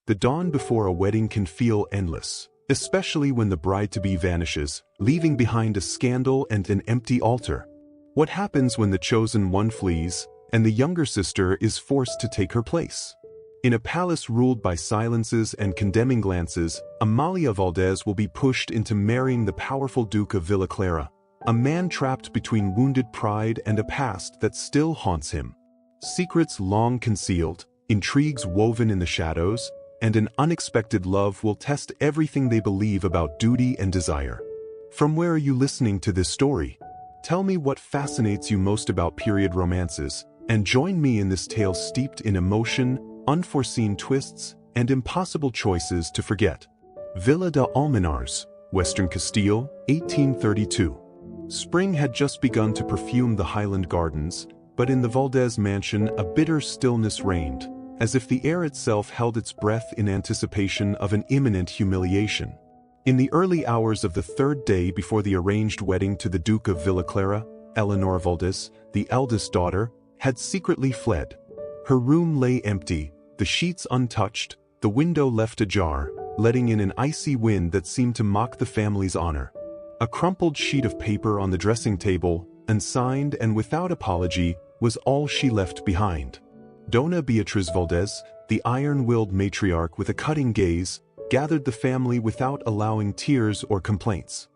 The dawn before a wedding can feel endless, especially when the bride-to-be vanishes, leaving behind a scandal and an empty altar. What happens when the chosen one flees, and the younger sister is forced to take her place? In a palace ruled by silences and condemning glances, Amalia Valdez will be pushed into marrying the powerful Duke of Villaclara, a man trapped between wounded pride and a past that still haunts him. Secrets long concealed, intrigues woven in the shadows, and an unexpected love will test everything they believe about duty and desire. From where are you listening to this story? Tell me what fascinates you most about period romances, and join me in this tale steeped in emotion, unforeseen twists, and impossible choices to forget. Villa de Almenars, Western Castile, 1832. Spring had just begun to perfume the Highland gardens, but in the Valdez mansion a bitter stillness reigned, as if the air itself held its breath in anticipation of an imminent humiliation. In the early hours of the third day before the arranged wedding to the Duke of Villaclara, Eleanor Valdez, the eldest daughter, had secretly fled. Her room lay empty, the sheets untouched, the window left ajar, letting in an icy wind that seemed to mock the family's honor. A crumpled sheet of paper on the dressing table, unsigned and without apology, was all she left behind. Dona Beatriz Valdez, the iron-willed matriarch with a cutting gaze, gathered the family without allowing tears or complaints.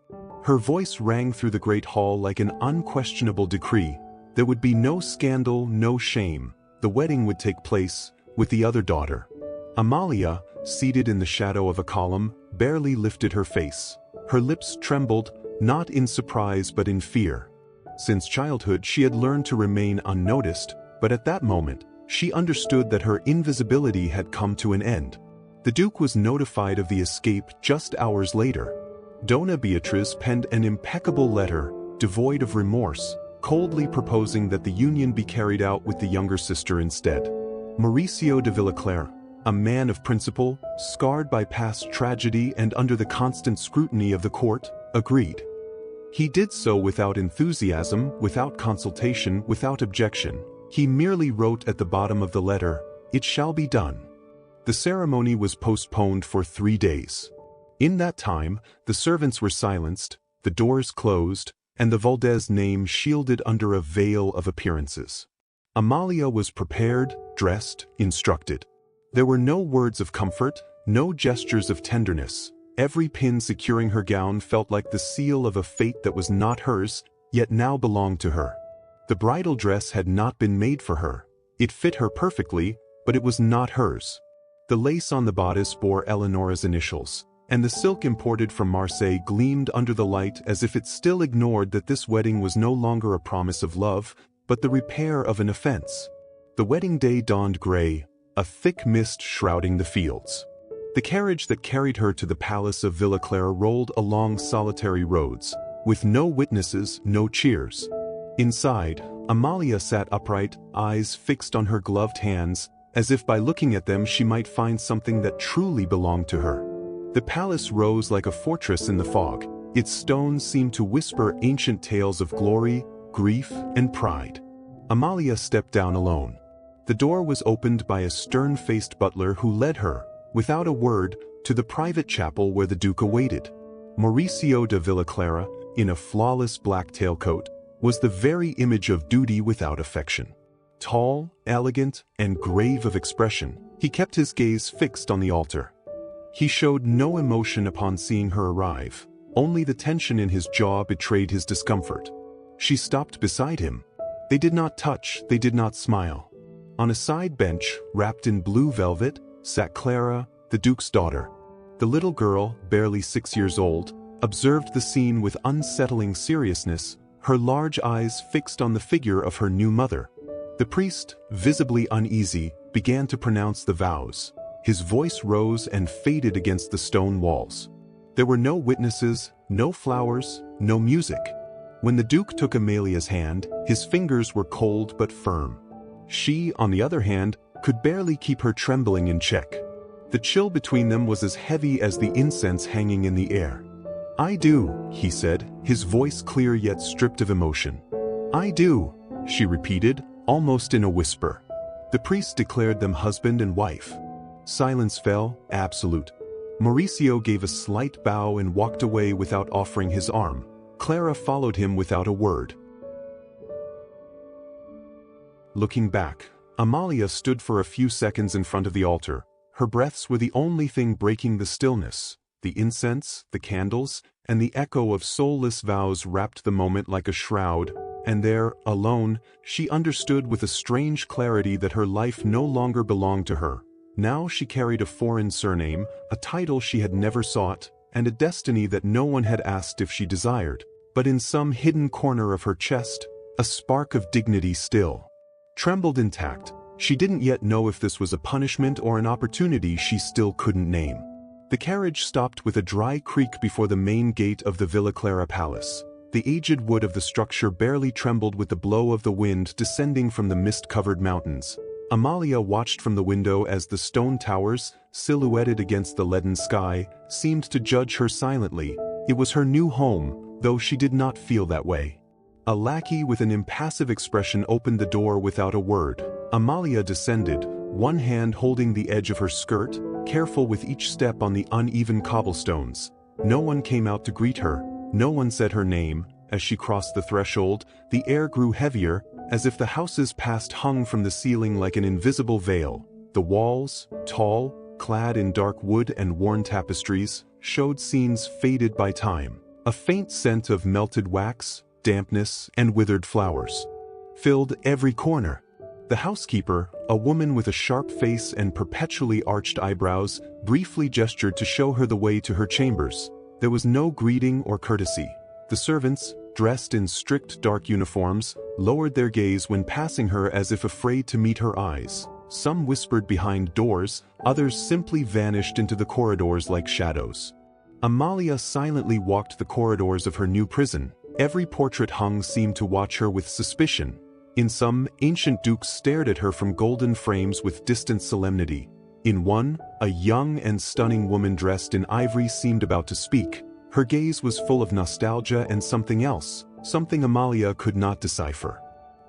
Her voice rang through the great hall like an unquestionable decree. There would be no scandal, no shame. The wedding would take place with the other daughter. Amalia, seated in the shadow of a column, barely lifted her face. Her lips trembled, not in surprise but in fear. Since childhood she had learned to remain unnoticed, but at that moment, she understood that her invisibility had come to an end. The Duke was notified of the escape just hours later. Dona Beatriz penned an impeccable letter, devoid of remorse, coldly proposing that the union be carried out with the younger sister instead. Mauricio de Villaclara, a man of principle, scarred by past tragedy and under the constant scrutiny of the court, agreed. He did so without enthusiasm, without consultation, without objection. He merely wrote at the bottom of the letter, "It shall be done." The ceremony was postponed for 3 days. In that time, the servants were silenced, the doors closed, and the Valdez name shielded under a veil of appearances. Amalia was prepared, dressed, instructed. There were no words of comfort, no gestures of tenderness. Every pin securing her gown felt like the seal of a fate that was not hers, yet now belonged to her. The bridal dress had not been made for her. It fit her perfectly, but it was not hers. The lace on the bodice bore Eleanor's initials, and the silk imported from Marseille gleamed under the light as if it still ignored that this wedding was no longer a promise of love, but the repair of an offense. The wedding day dawned gray, a thick mist shrouding the fields. The carriage that carried her to the palace of Villaclara rolled along solitary roads, with no witnesses, no cheers. Inside, Amalia sat upright, eyes fixed on her gloved hands, as if by looking at them she might find something that truly belonged to her. The palace rose like a fortress in the fog. Its stones seemed to whisper ancient tales of glory, grief, and pride. Amalia stepped down alone. The door was opened by a stern-faced butler who led her, without a word, to the private chapel where the Duke awaited. Mauricio de Villaclara, in a flawless black tailcoat, was the very image of duty without affection. Tall, elegant, and grave of expression, he kept his gaze fixed on the altar. He showed no emotion upon seeing her arrive. Only the tension in his jaw betrayed his discomfort. She stopped beside him. They did not touch, they did not smile. On a side bench, wrapped in blue velvet, sat Clara, the Duke's daughter. The little girl, barely 6 years old, observed the scene with unsettling seriousness, her large eyes fixed on the figure of her new mother. The priest, visibly uneasy, began to pronounce the vows. His voice rose and faded against the stone walls. There were no witnesses, no flowers, no music. When the Duke took Amalia's hand, his fingers were cold but firm. She, on the other hand, could barely keep her trembling in check. The chill between them was as heavy as the incense hanging in the air. "I do," he said, his voice clear yet stripped of emotion. "I do," she repeated, almost in a whisper. The priest declared them husband and wife. Silence fell, absolute. Mauricio gave a slight bow and walked away without offering his arm. Clara followed him without a word. Looking back, Amalia stood for a few seconds in front of the altar. Her breaths were the only thing breaking the stillness. The incense, the candles, and the echo of soulless vows wrapped the moment like a shroud, and there, alone, she understood with a strange clarity that her life no longer belonged to her. Now she carried a foreign surname, a title she had never sought, and a destiny that no one had asked if she desired. But in some hidden corner of her chest, a spark of dignity still trembled intact. She didn't yet know if this was a punishment or an opportunity she still couldn't name. The carriage stopped with a dry creak before the main gate of the Villa Clara Palace. The aged wood of the structure barely trembled with the blow of the wind descending from the mist-covered mountains. Amalia watched from the window as the stone towers, silhouetted against the leaden sky, seemed to judge her silently. It was her new home, though she did not feel that way. A lackey with an impassive expression opened the door without a word. Amalia descended, one hand holding the edge of her skirt, careful with each step on the uneven cobblestones. No one came out to greet her, no one said her name. As she crossed the threshold, the air grew heavier, as if the house's past hung from the ceiling like an invisible veil. The walls, tall, clad in dark wood and worn tapestries, showed scenes faded by time. A faint scent of melted wax, dampness, and withered flowers filled every corner. The housekeeper, a woman with a sharp face and perpetually arched eyebrows, briefly gestured to show her the way to her chambers. There was no greeting or courtesy. The servants, dressed in strict dark uniforms, lowered their gaze when passing her as if afraid to meet her eyes. Some whispered behind doors, others simply vanished into the corridors like shadows. Amalia silently walked the corridors of her new prison. Every portrait hung seemed to watch her with suspicion. In some, ancient dukes stared at her from golden frames with distant solemnity. In one, a young and stunning woman dressed in ivory seemed about to speak. Her gaze was full of nostalgia and something else, something Amalia could not decipher.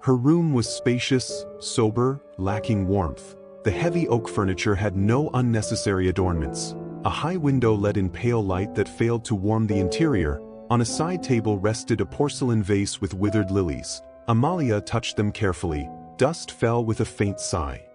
Her room was spacious, sober, lacking warmth. The heavy oak furniture had no unnecessary adornments. A high window let in pale light that failed to warm the interior. On a side table rested a porcelain vase with withered lilies. Amalia touched them carefully. Dust fell with a faint sigh.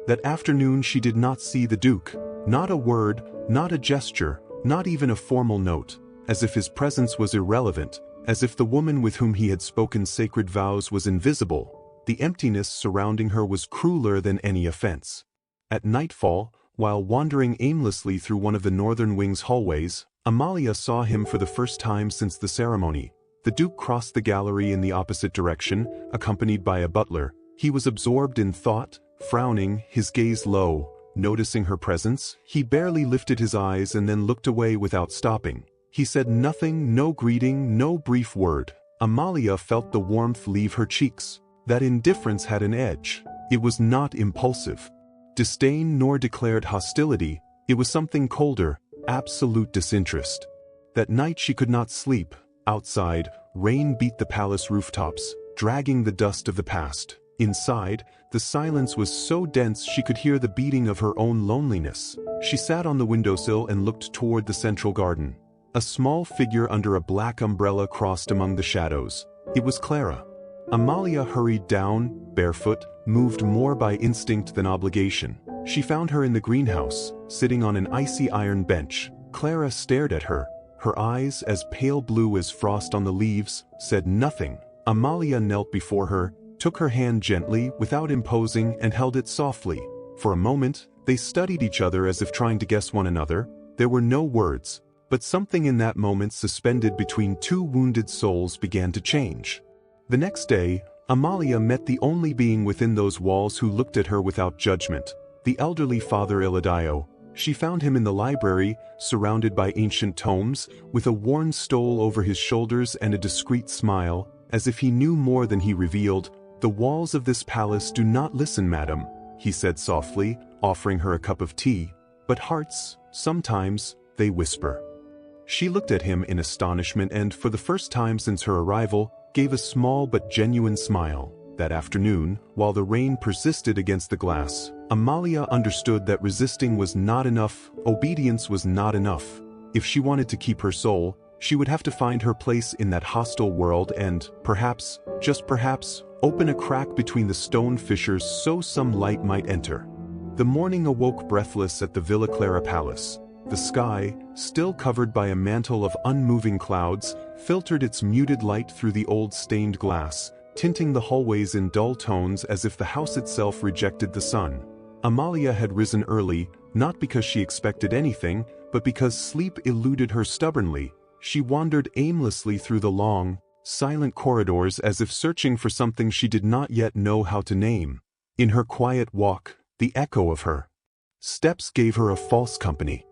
That afternoon she did not see the Duke. Not a word, not a gesture, not even a formal note. As if his presence was irrelevant, as if the woman with whom he had spoken sacred vows was invisible. The emptiness surrounding her was crueler than any offense. At nightfall, while wandering aimlessly through one of the northern wing's hallways, Amalia saw him for the first time since the ceremony. The Duke crossed the gallery in the opposite direction, accompanied by a butler. He was absorbed in thought, frowning, his gaze low. Noticing her presence, he barely lifted his eyes and then looked away without stopping. He said nothing, no greeting, no brief word. Amalia felt the warmth leave her cheeks. That indifference had an edge. It was not impulsive disdain nor declared hostility. It was something colder, absolute disinterest. That night she could not sleep. Outside, rain beat the palace rooftops, dragging the dust of the past. Inside, the silence was so dense she could hear the beating of her own loneliness. She sat on the windowsill and looked toward the central garden. A small figure under a black umbrella crossed among the shadows. It was Clara. Amalia hurried down, barefoot, moved more by instinct than obligation. She found her in the greenhouse, sitting on an icy iron bench. Clara stared at her. Her eyes, as pale blue as frost on the leaves, said nothing. Amalia knelt before her, took her hand gently, without imposing, and held it softly. For a moment, they studied each other as if trying to guess one another. There were no words, but something in that moment suspended between two wounded souls began to change. The next day, Amalia met the only being within those walls who looked at her without judgment, the elderly Father Iladio. She found him in the library, surrounded by ancient tomes, with a worn stole over his shoulders and a discreet smile, as if he knew more than he revealed. "The walls of this palace do not listen, madam," he said softly, offering her a cup of tea. "But hearts, sometimes, they whisper." She looked at him in astonishment and, for the first time since her arrival, gave a small but genuine smile. That afternoon, while the rain persisted against the glass, Amalia understood that resisting was not enough, obedience was not enough. If she wanted to keep her soul, she would have to find her place in that hostile world and, perhaps, just perhaps, open a crack between the stone fissures so some light might enter. The morning awoke breathless at the Villa Clara palace. The sky, still covered by a mantle of unmoving clouds, filtered its muted light through the old stained glass, tinting the hallways in dull tones as if the house itself rejected the sun. Amalia had risen early, not because she expected anything, but because sleep eluded her stubbornly. She wandered aimlessly through the long, silent corridors as if searching for something she did not yet know how to name. In her quiet walk, the echo of her steps gave her a false company.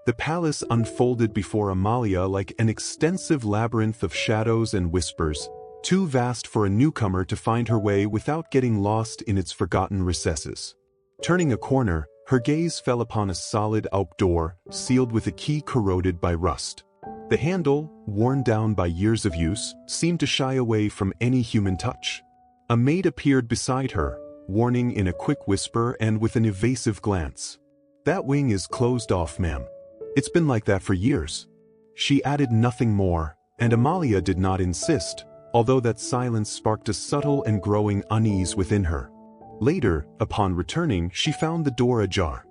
The palace unfolded before Amalia like an extensive labyrinth of shadows and whispers, too vast for a newcomer to find her way without getting lost in its forgotten recesses. Turning a corner, her gaze fell upon a solid oak door, sealed with a key corroded by rust. The handle, worn down by years of use, seemed to shy away from any human touch. A maid appeared beside her, warning in a quick whisper and with an evasive glance. "That wing is closed off, ma'am. It's been like that for years." She added nothing more, and Amalia did not insist, although that silence sparked a subtle and growing unease within her. Later, upon returning, she found the door ajar.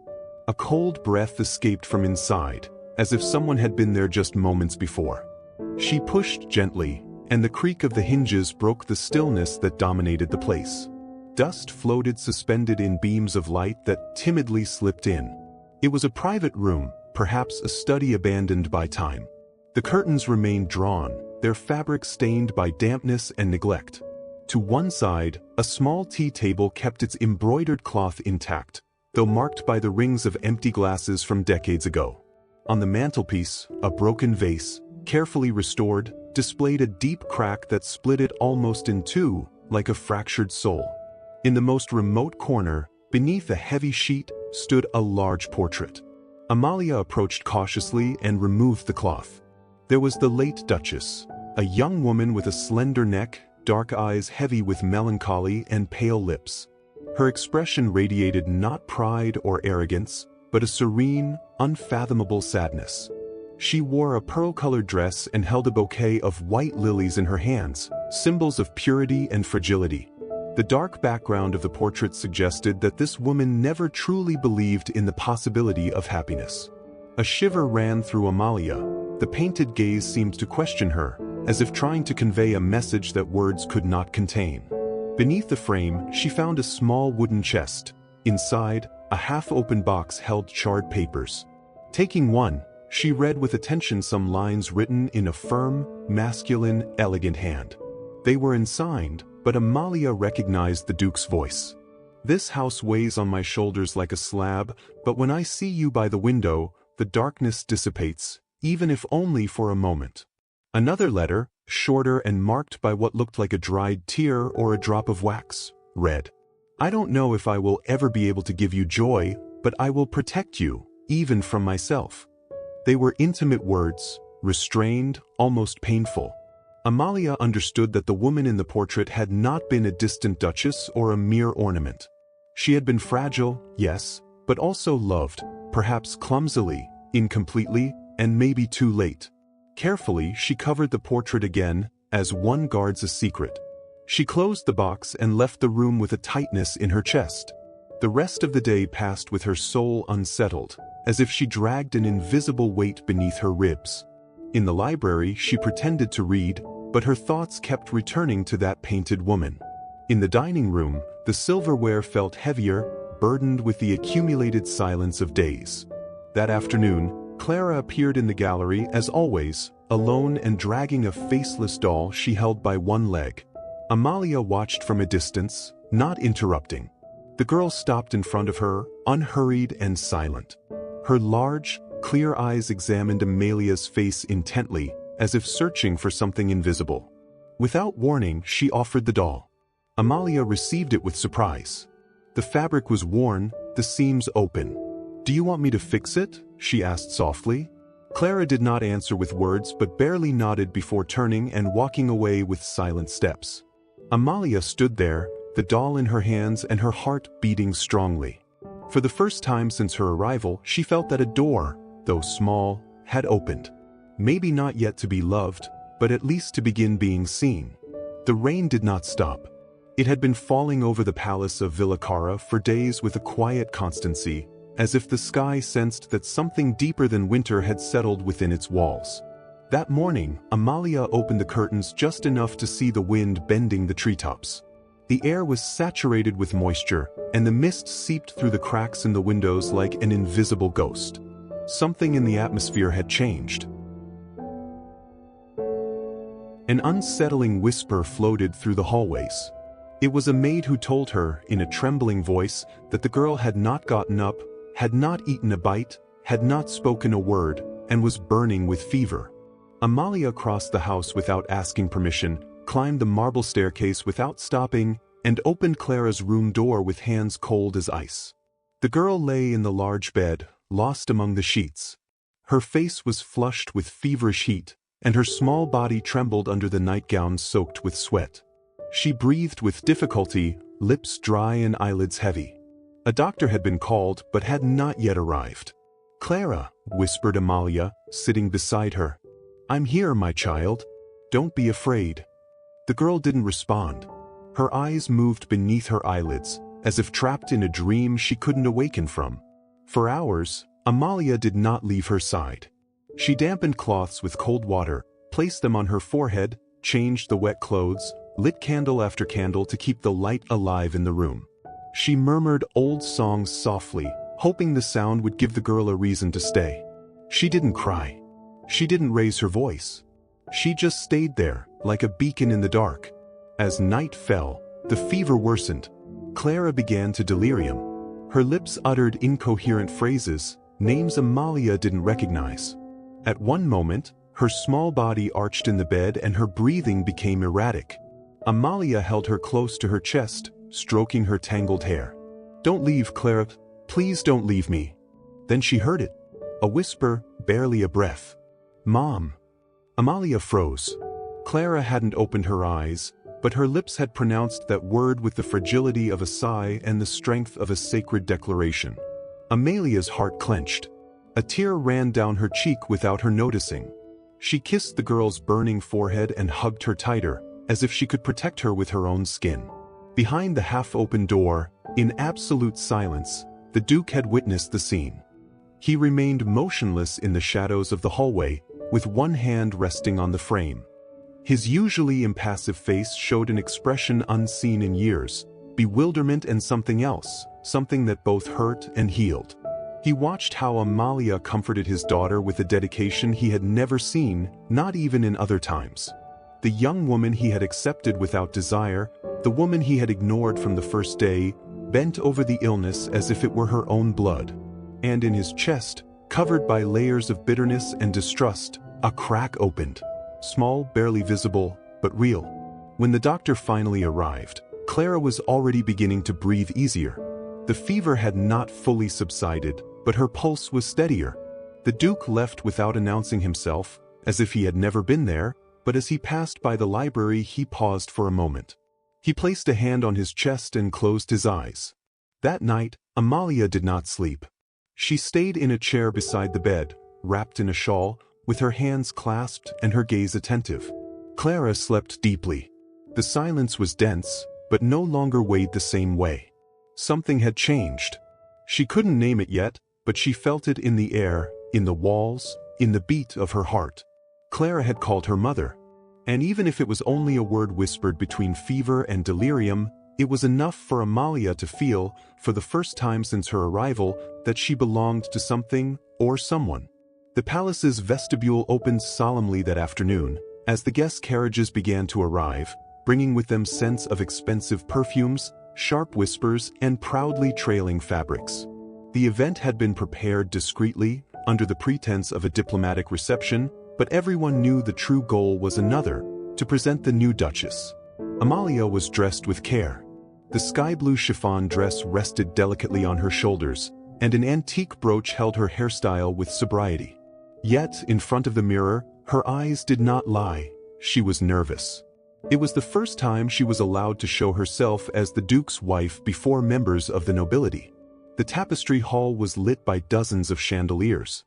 A cold breath escaped from inside, as if someone had been there just moments before. She pushed gently, and the creak of the hinges broke the stillness that dominated the place. Dust floated suspended in beams of light that timidly slipped in. It was a private room, perhaps a study abandoned by time. The curtains remained drawn, their fabric stained by dampness and neglect. To one side, a small tea table kept its embroidered cloth intact, though marked by the rings of empty glasses from decades ago. On the mantelpiece, a broken vase, carefully restored, displayed a deep crack that split it almost in two, like a fractured soul. In the most remote corner, beneath a heavy sheet, stood a large portrait. Amalia approached cautiously and removed the cloth. There was the late Duchess, a young woman with a slender neck, dark eyes heavy with melancholy and pale lips. Her expression radiated not pride or arrogance, but a serene, unfathomable sadness. She wore a pearl-colored dress and held a bouquet of white lilies in her hands, symbols of purity and fragility. The dark background of the portrait suggested that this woman never truly believed in the possibility of happiness. A shiver ran through Amalia. The painted gaze seemed to question her, as if trying to convey a message that words could not contain. Beneath the frame, she found a small wooden chest. Inside, a half-open box held charred papers. Taking one, she read with attention some lines written in a firm, masculine, elegant hand. They were unsigned, but Amalia recognized the Duke's voice. "This house weighs on my shoulders like a slab, but when I see you by the window, the darkness dissipates, even if only for a moment." Another letter, shorter and marked by what looked like a dried tear or a drop of wax, read, "I don't know if I will ever be able to give you joy, but I will protect you, even from myself." They were intimate words, restrained, almost painful. Amalia understood that the woman in the portrait had not been a distant duchess or a mere ornament. She had been fragile, yes, but also loved, perhaps clumsily, incompletely, and maybe too late. Carefully, she covered the portrait again, as one guards a secret. She closed the box and left the room with a tightness in her chest. The rest of the day passed with her soul unsettled, as if she dragged an invisible weight beneath her ribs. In the library, she pretended to read, but her thoughts kept returning to that painted woman. In the dining room, the silverware felt heavier, burdened with the accumulated silence of days. That afternoon, Clara appeared in the gallery as always, alone and dragging a faceless doll she held by one leg. Amalia watched from a distance, not interrupting. The girl stopped in front of her, unhurried and silent. Her large, clear eyes examined Amalia's face intently, as if searching for something invisible. Without warning, she offered the doll. Amalia received it with surprise. The fabric was worn, the seams open. "Do you want me to fix it?" she asked softly. Clara did not answer with words but barely nodded before turning and walking away with silent steps. Amalia stood there, the doll in her hands and her heart beating strongly. For the first time since her arrival, she felt that a door, though small, had opened. Maybe not yet to be loved, but at least to begin being seen. The rain did not stop. It had been falling over the palace of Villacara for days with a quiet constancy, as if the sky sensed that something deeper than winter had settled within its walls. That morning, Amalia opened the curtains just enough to see the wind bending the treetops. The air was saturated with moisture, and the mist seeped through the cracks in the windows like an invisible ghost. Something in the atmosphere had changed. An unsettling whisper floated through the hallways. It was a maid who told her, in a trembling voice, that the girl had not gotten up, had not eaten a bite, had not spoken a word, and was burning with fever. Amalia crossed the house without asking permission, climbed the marble staircase without stopping, and opened Clara's room door with hands cold as ice. The girl lay in the large bed, lost among the sheets. Her face was flushed with feverish heat, and her small body trembled under the nightgown soaked with sweat. She breathed with difficulty, lips dry and eyelids heavy. A doctor had been called but had not yet arrived. "Clara," whispered Amalia, sitting beside her. "I'm here, my child. Don't be afraid." The girl didn't respond. Her eyes moved beneath her eyelids, as if trapped in a dream she couldn't awaken from. For hours, Amalia did not leave her side. She dampened cloths with cold water, placed them on her forehead, changed the wet clothes, lit candle after candle to keep the light alive in the room. She murmured old songs softly, hoping the sound would give the girl a reason to stay. She didn't cry. She didn't raise her voice. She just stayed there, like a beacon in the dark. As night fell, the fever worsened. Clara began to delirium. Her lips uttered incoherent phrases, names Amalia didn't recognize. At one moment, her small body arched in the bed and her breathing became erratic. Amalia held her close to her chest, stroking her tangled hair. "Don't leave, Clara. Please don't leave me." Then she heard it. A whisper, barely a breath. "Mom." Amalia froze. Clara hadn't opened her eyes, but her lips had pronounced that word with the fragility of a sigh and the strength of a sacred declaration. Amalia's heart clenched. A tear ran down her cheek without her noticing. She kissed the girl's burning forehead and hugged her tighter, as if she could protect her with her own skin. Behind the half-open door, in absolute silence, the Duke had witnessed the scene. He remained motionless in the shadows of the hallway, with one hand resting on the frame. His usually impassive face showed an expression unseen in years, bewilderment and something else, something that both hurt and healed. He watched how Amalia comforted his daughter with a dedication he had never seen, not even in other times. The young woman he had accepted without desire, the woman he had ignored from the first day, bent over the illness as if it were her own blood. And in his chest, covered by layers of bitterness and distrust, a crack opened. Small, barely visible, but real. When the doctor finally arrived, Clara was already beginning to breathe easier. The fever had not fully subsided, but her pulse was steadier. The Duke left without announcing himself, as if he had never been there, but as he passed by the library he paused for a moment. He placed a hand on his chest and closed his eyes. That night, Amalia did not sleep. She stayed in a chair beside the bed, wrapped in a shawl, with her hands clasped and her gaze attentive. Clara slept deeply. The silence was dense, but no longer weighed the same way. Something had changed. She couldn't name it yet, but she felt it in the air, in the walls, in the beat of her heart. Clara had called her mother. And even if it was only a word whispered between fever and delirium, it was enough for Amalia to feel, for the first time since her arrival, that she belonged to something or someone. The palace's vestibule opened solemnly that afternoon, as the guest carriages began to arrive, bringing with them scents of expensive perfumes, sharp whispers, and proudly trailing fabrics. The event had been prepared discreetly, under the pretense of a diplomatic reception, but everyone knew the true goal was another, to present the new Duchess. Amalia was dressed with care. The sky-blue chiffon dress rested delicately on her shoulders, and an antique brooch held her hairstyle with sobriety. Yet, in front of the mirror, her eyes did not lie. She was nervous. It was the first time she was allowed to show herself as the Duke's wife before members of the nobility. The tapestry hall was lit by dozens of chandeliers.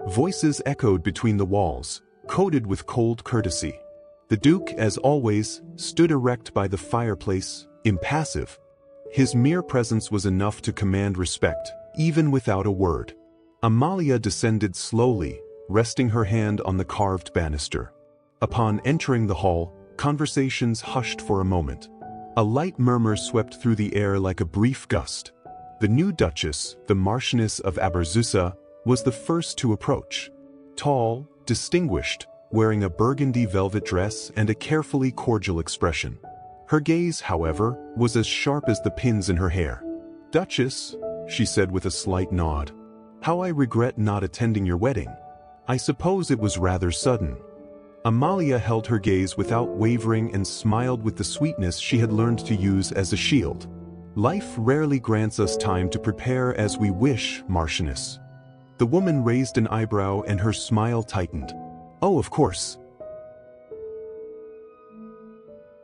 Voices echoed between the walls, coated with cold courtesy. The Duke, as always, stood erect by the fireplace, impassive. His mere presence was enough to command respect, even without a word. Amalia descended slowly, resting her hand on the carved banister. Upon entering the hall, conversations hushed for a moment. A light murmur swept through the air like a brief gust. The new Duchess, the Marchioness of Aberzusa, was the first to approach. Tall, distinguished, wearing a burgundy velvet dress and a carefully cordial expression. Her gaze, however, was as sharp as the pins in her hair. "Duchess," she said with a slight nod, "how I regret not attending your wedding. I suppose it was rather sudden." Amalia held her gaze without wavering and smiled with the sweetness she had learned to use as a shield. "Life rarely grants us time to prepare as we wish, Marchioness." The woman raised an eyebrow and her smile tightened. "Oh, of course.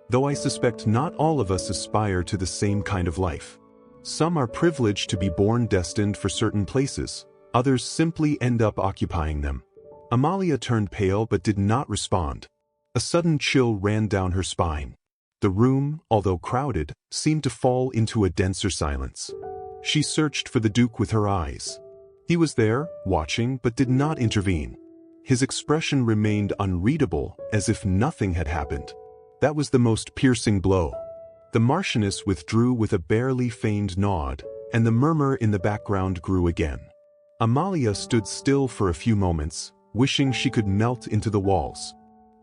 Though I suspect not all of us aspire to the same kind of life. Some are privileged to be born destined for certain places, others simply end up occupying them." Amalia turned pale but did not respond. A sudden chill ran down her spine. The room, although crowded, seemed to fall into a denser silence. She searched for the Duke with her eyes. He was there, watching, but did not intervene. His expression remained unreadable, as if nothing had happened. That was the most piercing blow. The Marchioness withdrew with a barely feigned nod, and the murmur in the background grew again. Amalia stood still for a few moments, wishing she could melt into the walls.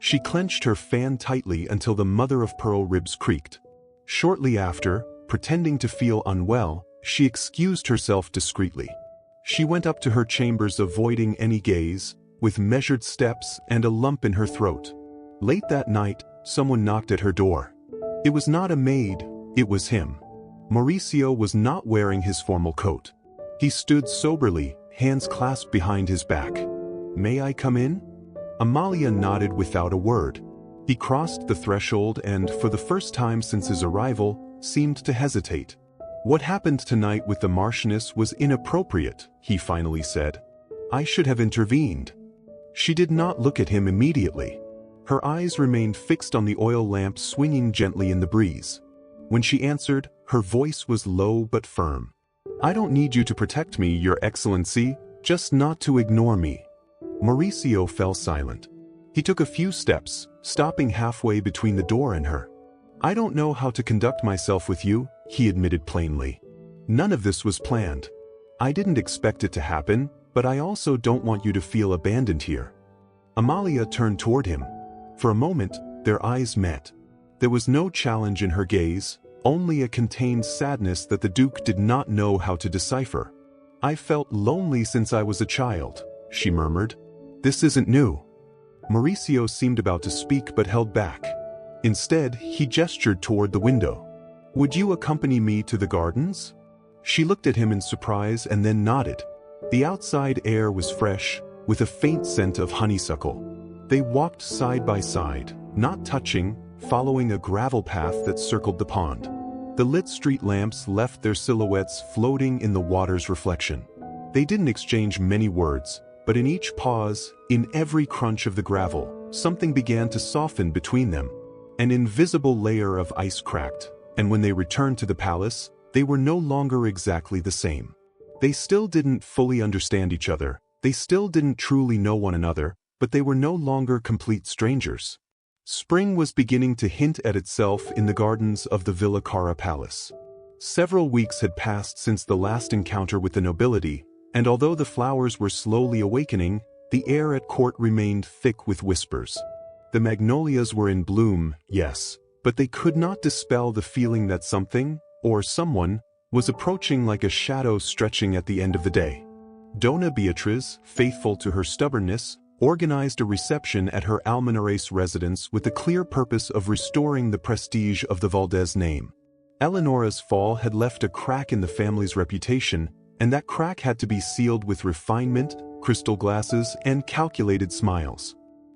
She clenched her fan tightly until the mother-of-pearl ribs creaked. Shortly after, pretending to feel unwell, she excused herself discreetly. She went up to her chambers, avoiding any gaze, with measured steps and a lump in her throat. Late that night, someone knocked at her door. It was not a maid, it was him. Mauricio was not wearing his formal coat. He stood soberly, hands clasped behind his back. "May I come in?" Amalia nodded without a word. He crossed the threshold and, for the first time since his arrival, seemed to hesitate. "What happened tonight with the Marchioness was inappropriate," he finally said. "I should have intervened." She did not look at him immediately. Her eyes remained fixed on the oil lamp swinging gently in the breeze. When she answered, her voice was low but firm. "I don't need you to protect me, Your Excellency, just not to ignore me." Mauricio fell silent. He took a few steps, stopping halfway between the door and her. "I don't know how to conduct myself with you," he admitted plainly. "None of this was planned. I didn't expect it to happen, but I also don't want you to feel abandoned here." Amalia turned toward him. For a moment, their eyes met. There was no challenge in her gaze, only a contained sadness that the Duke did not know how to decipher. "I felt lonely since I was a child," she murmured. "This isn't new." Mauricio seemed about to speak but held back. Instead, he gestured toward the window. "Would you accompany me to the gardens?" She looked at him in surprise and then nodded. The outside air was fresh, with a faint scent of honeysuckle. They walked side by side, not touching, following a gravel path that circled the pond. The lit street lamps left their silhouettes floating in the water's reflection. They didn't exchange many words, but in each pause, in every crunch of the gravel, something began to soften between them. An invisible layer of ice cracked, and when they returned to the palace, they were no longer exactly the same. They still didn't fully understand each other, they still didn't truly know one another, but they were no longer complete strangers. Spring was beginning to hint at itself in the gardens of the Villa Cara Palace. Several weeks had passed since the last encounter with the nobility, and although the flowers were slowly awakening, the air at court remained thick with whispers. The magnolias were in bloom, yes, but they could not dispel the feeling that something, or someone, was approaching like a shadow stretching at the end of the day. Dona Beatriz, faithful to her stubbornness, organized a reception at her Almenaraes residence with the clear purpose of restoring the prestige of the Valdez name. Eleonora's fall had left a crack in the family's reputation, and that crack had to be sealed with refinement, crystal glasses, and calculated smiles.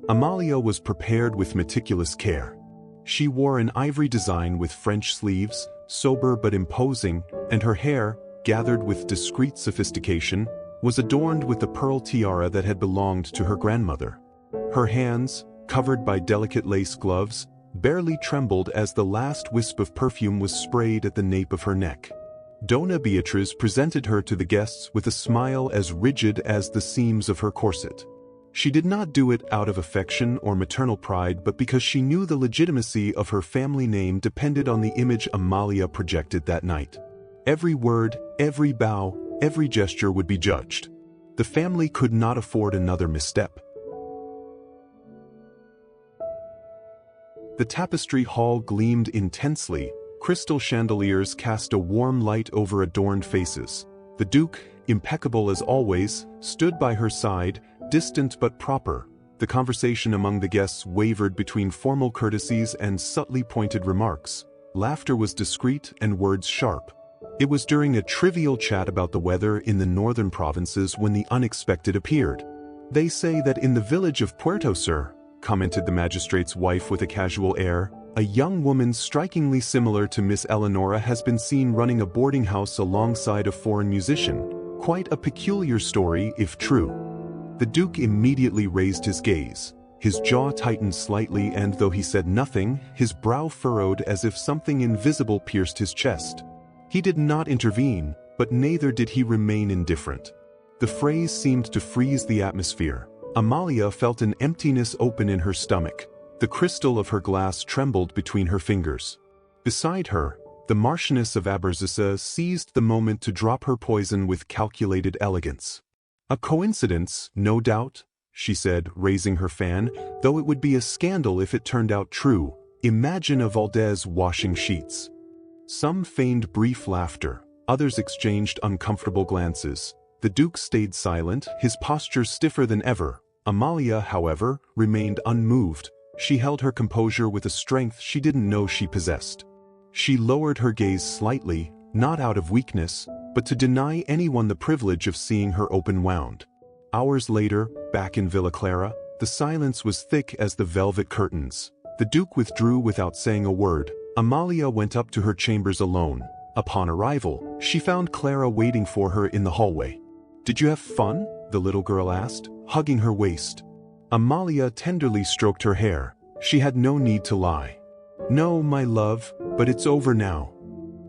Amalia was prepared with meticulous care. She wore an ivory design with French sleeves, sober but imposing, and her hair, gathered with discreet sophistication, was adorned with the pearl tiara that had belonged to her grandmother. Her hands, covered by delicate lace gloves, barely trembled as the last wisp of perfume was sprayed at the nape of her neck. Dona Beatriz presented her to the guests with a smile as rigid as the seams of her corset. She did not do it out of affection or maternal pride, but because she knew the legitimacy of her family name depended on the image Amalia projected that night. Every word, every bow, every gesture would be judged. The family could not afford another misstep. The tapestry hall gleamed intensely. Crystal chandeliers cast a warm light over adorned faces. The Duke, impeccable as always, stood by her side, distant but proper. The conversation among the guests wavered between formal courtesies and subtly pointed remarks. Laughter was discreet and words sharp. It was during a trivial chat about the weather in the northern provinces when the unexpected appeared. "They say that in the village of Puerto, sir," commented the magistrate's wife with a casual air, "a young woman strikingly similar to Miss Eleonora has been seen running a boarding house alongside a foreign musician. Quite a peculiar story, if true." The Duke immediately raised his gaze. His jaw tightened slightly, and though he said nothing, his brow furrowed as if something invisible pierced his chest. He did not intervene, but neither did he remain indifferent. The phrase seemed to freeze the atmosphere. Amalia felt an emptiness open in her stomach. The crystal of her glass trembled between her fingers. Beside her, the Marchioness of Aberystwyth seized the moment to drop her poison with calculated elegance. "A coincidence, no doubt," she said, raising her fan, "though it would be a scandal if it turned out true. Imagine a Valdez washing sheets." Some feigned brief laughter, others exchanged uncomfortable glances. The Duke stayed silent, his posture stiffer than ever. Amalia, however, remained unmoved. She held her composure with a strength she didn't know she possessed. She lowered her gaze slightly, not out of weakness, but to deny anyone the privilege of seeing her open-wound. Hours later, back in Villa Clara, the silence was thick as the velvet curtains. The Duke withdrew without saying a word. Amalia went up to her chambers alone. Upon arrival, she found Clara waiting for her in the hallway. "Did you have fun?" the little girl asked, hugging her waist. Amalia tenderly stroked her hair. She had no need to lie. "No, my love, but it's over now."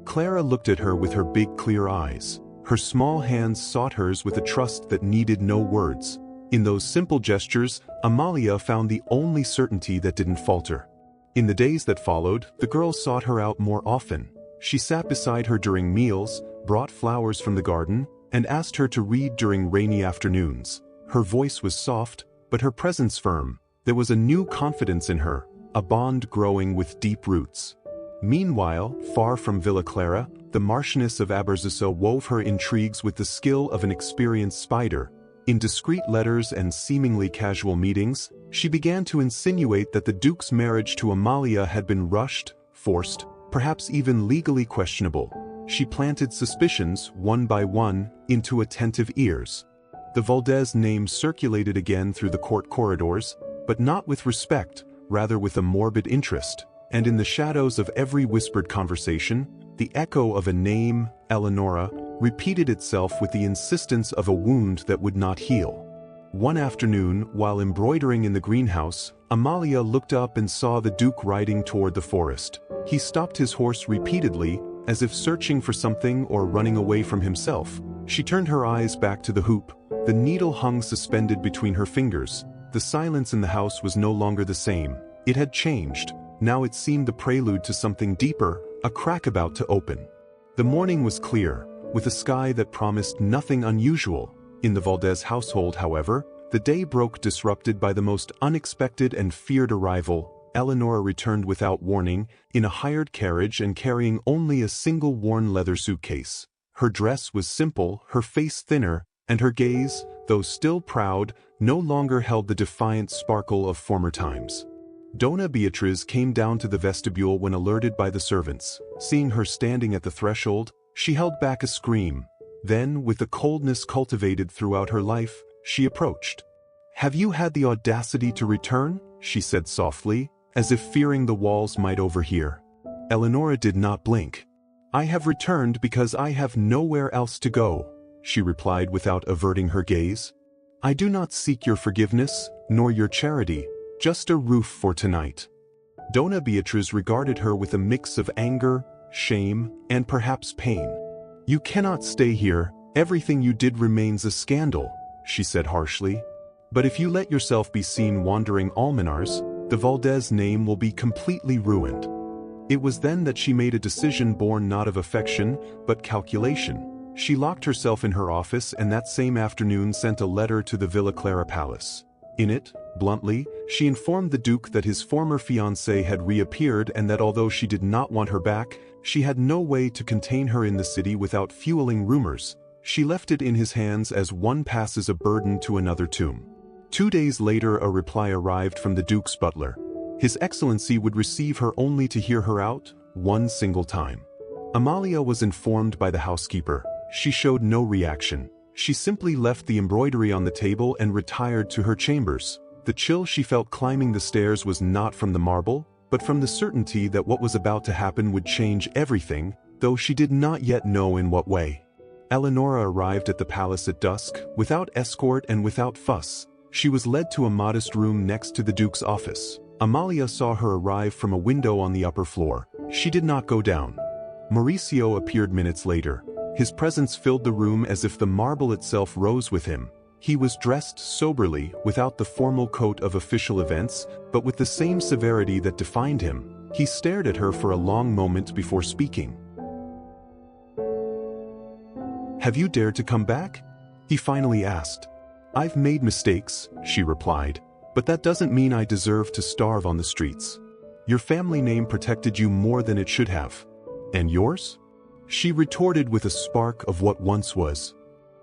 Clara looked at her with her big clear eyes. Her small hands sought hers with a trust that needed no words. In those simple gestures, Amalia found the only certainty that didn't falter. In the days that followed, the girl sought her out more often. She sat beside her during meals, brought flowers from the garden, and asked her to read during rainy afternoons. Her voice was soft, but her presence firm. There was a new confidence in her, a bond growing with deep roots. Meanwhile, far from Villa Clara, the Marchioness of Aberystwyth wove her intrigues with the skill of an experienced spider. In discreet letters and seemingly casual meetings, she began to insinuate that the Duke's marriage to Amalia had been rushed, forced, perhaps even legally questionable. She planted suspicions, one by one, into attentive ears. The Valdez name circulated again through the court corridors, but not with respect, rather with a morbid interest. And in the shadows of every whispered conversation, the echo of a name, Eleonora, repeated itself with the insistence of a wound that would not heal. One afternoon, while embroidering in the greenhouse, Amalia looked up and saw the Duke riding toward the forest. He stopped his horse repeatedly, as if searching for something or running away from himself. She turned her eyes back to the hoop. The needle hung suspended between her fingers. The silence in the house was no longer the same. It had changed. Now it seemed the prelude to something deeper, a crack about to open. The morning was clear, with a sky that promised nothing unusual. In the Valdez household, however, the day broke disrupted by the most unexpected and feared arrival. Eleanor returned without warning, in a hired carriage and carrying only a single worn leather suitcase. Her dress was simple, her face thinner, and her gaze, though still proud, no longer held the defiant sparkle of former times. Dona Beatriz came down to the vestibule when alerted by the servants. Seeing her standing at the threshold, she held back a scream. Then, with the coldness cultivated throughout her life, she approached. "Have you had the audacity to return?" she said softly, as if fearing the walls might overhear. Eleonora did not blink. "I have returned because I have nowhere else to go," she replied without averting her gaze. "I do not seek your forgiveness, nor your charity, just a roof for tonight." Donna Beatriz regarded her with a mix of anger, shame, and perhaps pain. "You cannot stay here, everything you did remains a scandal," she said harshly. "But if you let yourself be seen wandering Almenars, the Valdez name will be completely ruined." It was then that she made a decision born not of affection, but calculation. She locked herself in her office and that same afternoon sent a letter to the Villa Clara palace. In it, bluntly, she informed the Duke that his former fiancée had reappeared and that although she did not want her back, she had no way to contain her in the city without fueling rumors. She left it in his hands as one passes a burden to another tomb. 2 days later a reply arrived from the Duke's butler. His Excellency would receive her only to hear her out, one single time. Amalia was informed by the housekeeper. She showed no reaction. She simply left the embroidery on the table and retired to her chambers. The chill she felt climbing the stairs was not from the marble, but from the certainty that what was about to happen would change everything, though she did not yet know in what way. Eleonora arrived at the palace at dusk, without escort and without fuss. She was led to a modest room next to the Duke's office. Amalia saw her arrive from a window on the upper floor. She did not go down. Mauricio appeared minutes later. His presence filled the room as if the marble itself rose with him. He was dressed soberly, without the formal coat of official events, but with the same severity that defined him. He stared at her for a long moment before speaking. "Have you dared to come back?" he finally asked. "I've made mistakes," she replied, "but that doesn't mean I deserve to starve on the streets. Your family name protected you more than it should have. And yours?" She retorted with a spark of what once was.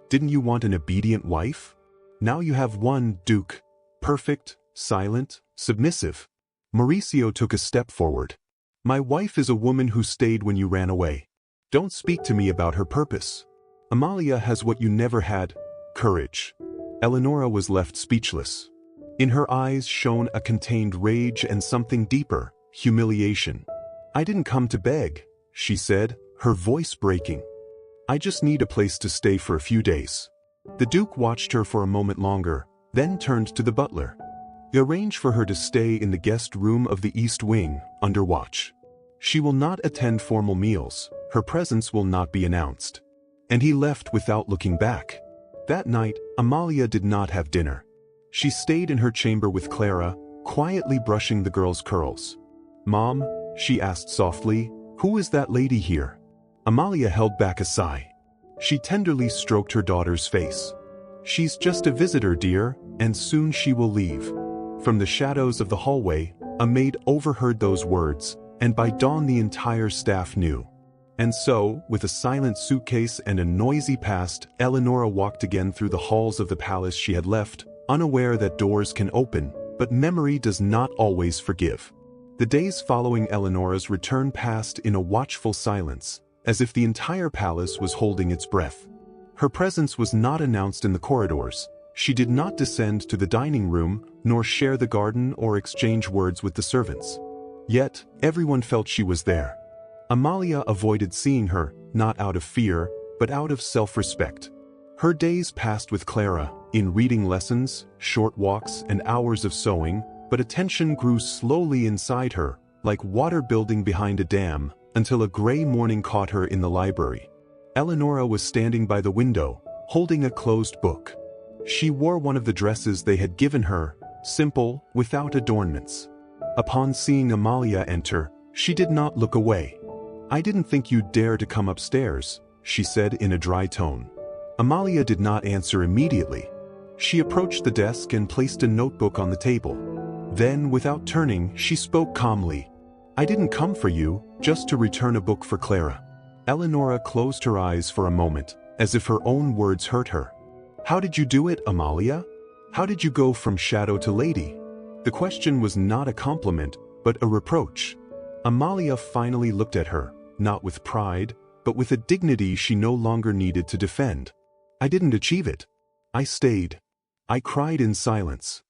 "Didn't you want an obedient wife? Now you have one, Duke. Perfect, silent, submissive." Mauricio took a step forward. "My wife is a woman who stayed when you ran away. Don't speak to me about her purpose. Amalia has what you never had, courage." Eleonora was left speechless. In her eyes shone a contained rage and something deeper, humiliation. "I didn't come to beg," she said, her voice breaking. "I just need a place to stay for a few days." The Duke watched her for a moment longer, then turned to the butler. "Arrange for her to stay in the guest room of the East Wing, under watch. She will not attend formal meals, her presence will not be announced." And he left without looking back. That night, Amalia did not have dinner. She stayed in her chamber with Clara, quietly brushing the girl's curls. "Mom," she asked softly, "who is that lady here?" Amalia held back a sigh. She tenderly stroked her daughter's face. "She's just a visitor, dear, and soon she will leave." From the shadows of the hallway, a maid overheard those words, and by dawn the entire staff knew. And so, with a silent suitcase and a noisy past, Eleonora walked again through the halls of the palace she had left, unaware that doors can open, but memory does not always forgive. The days following Eleonora's return passed in a watchful silence, as if the entire palace was holding its breath. Her presence was not announced in the corridors. She did not descend to the dining room, nor share the garden or exchange words with the servants. Yet, everyone felt she was there. Amalia avoided seeing her, not out of fear, but out of self-respect. Her days passed with Clara, in reading lessons, short walks, and hours of sewing, but attention grew slowly inside her, like water building behind a dam, until a gray morning caught her in the library. Eleonora was standing by the window, holding a closed book. She wore one of the dresses they had given her, simple, without adornments. Upon seeing Amalia enter, she did not look away. "I didn't think you'd dare to come upstairs," she said in a dry tone. Amalia did not answer immediately. She approached the desk and placed a notebook on the table. Then, without turning, she spoke calmly. "I didn't come for you, just to return a book for Clara." Eleonora closed her eyes for a moment, as if her own words hurt her. "How did you do it, Amalia? How did you go from shadow to lady?" The question was not a compliment, but a reproach. Amalia finally looked at her, not with pride, but with a dignity she no longer needed to defend. "I didn't achieve it. I stayed. I cried in silence.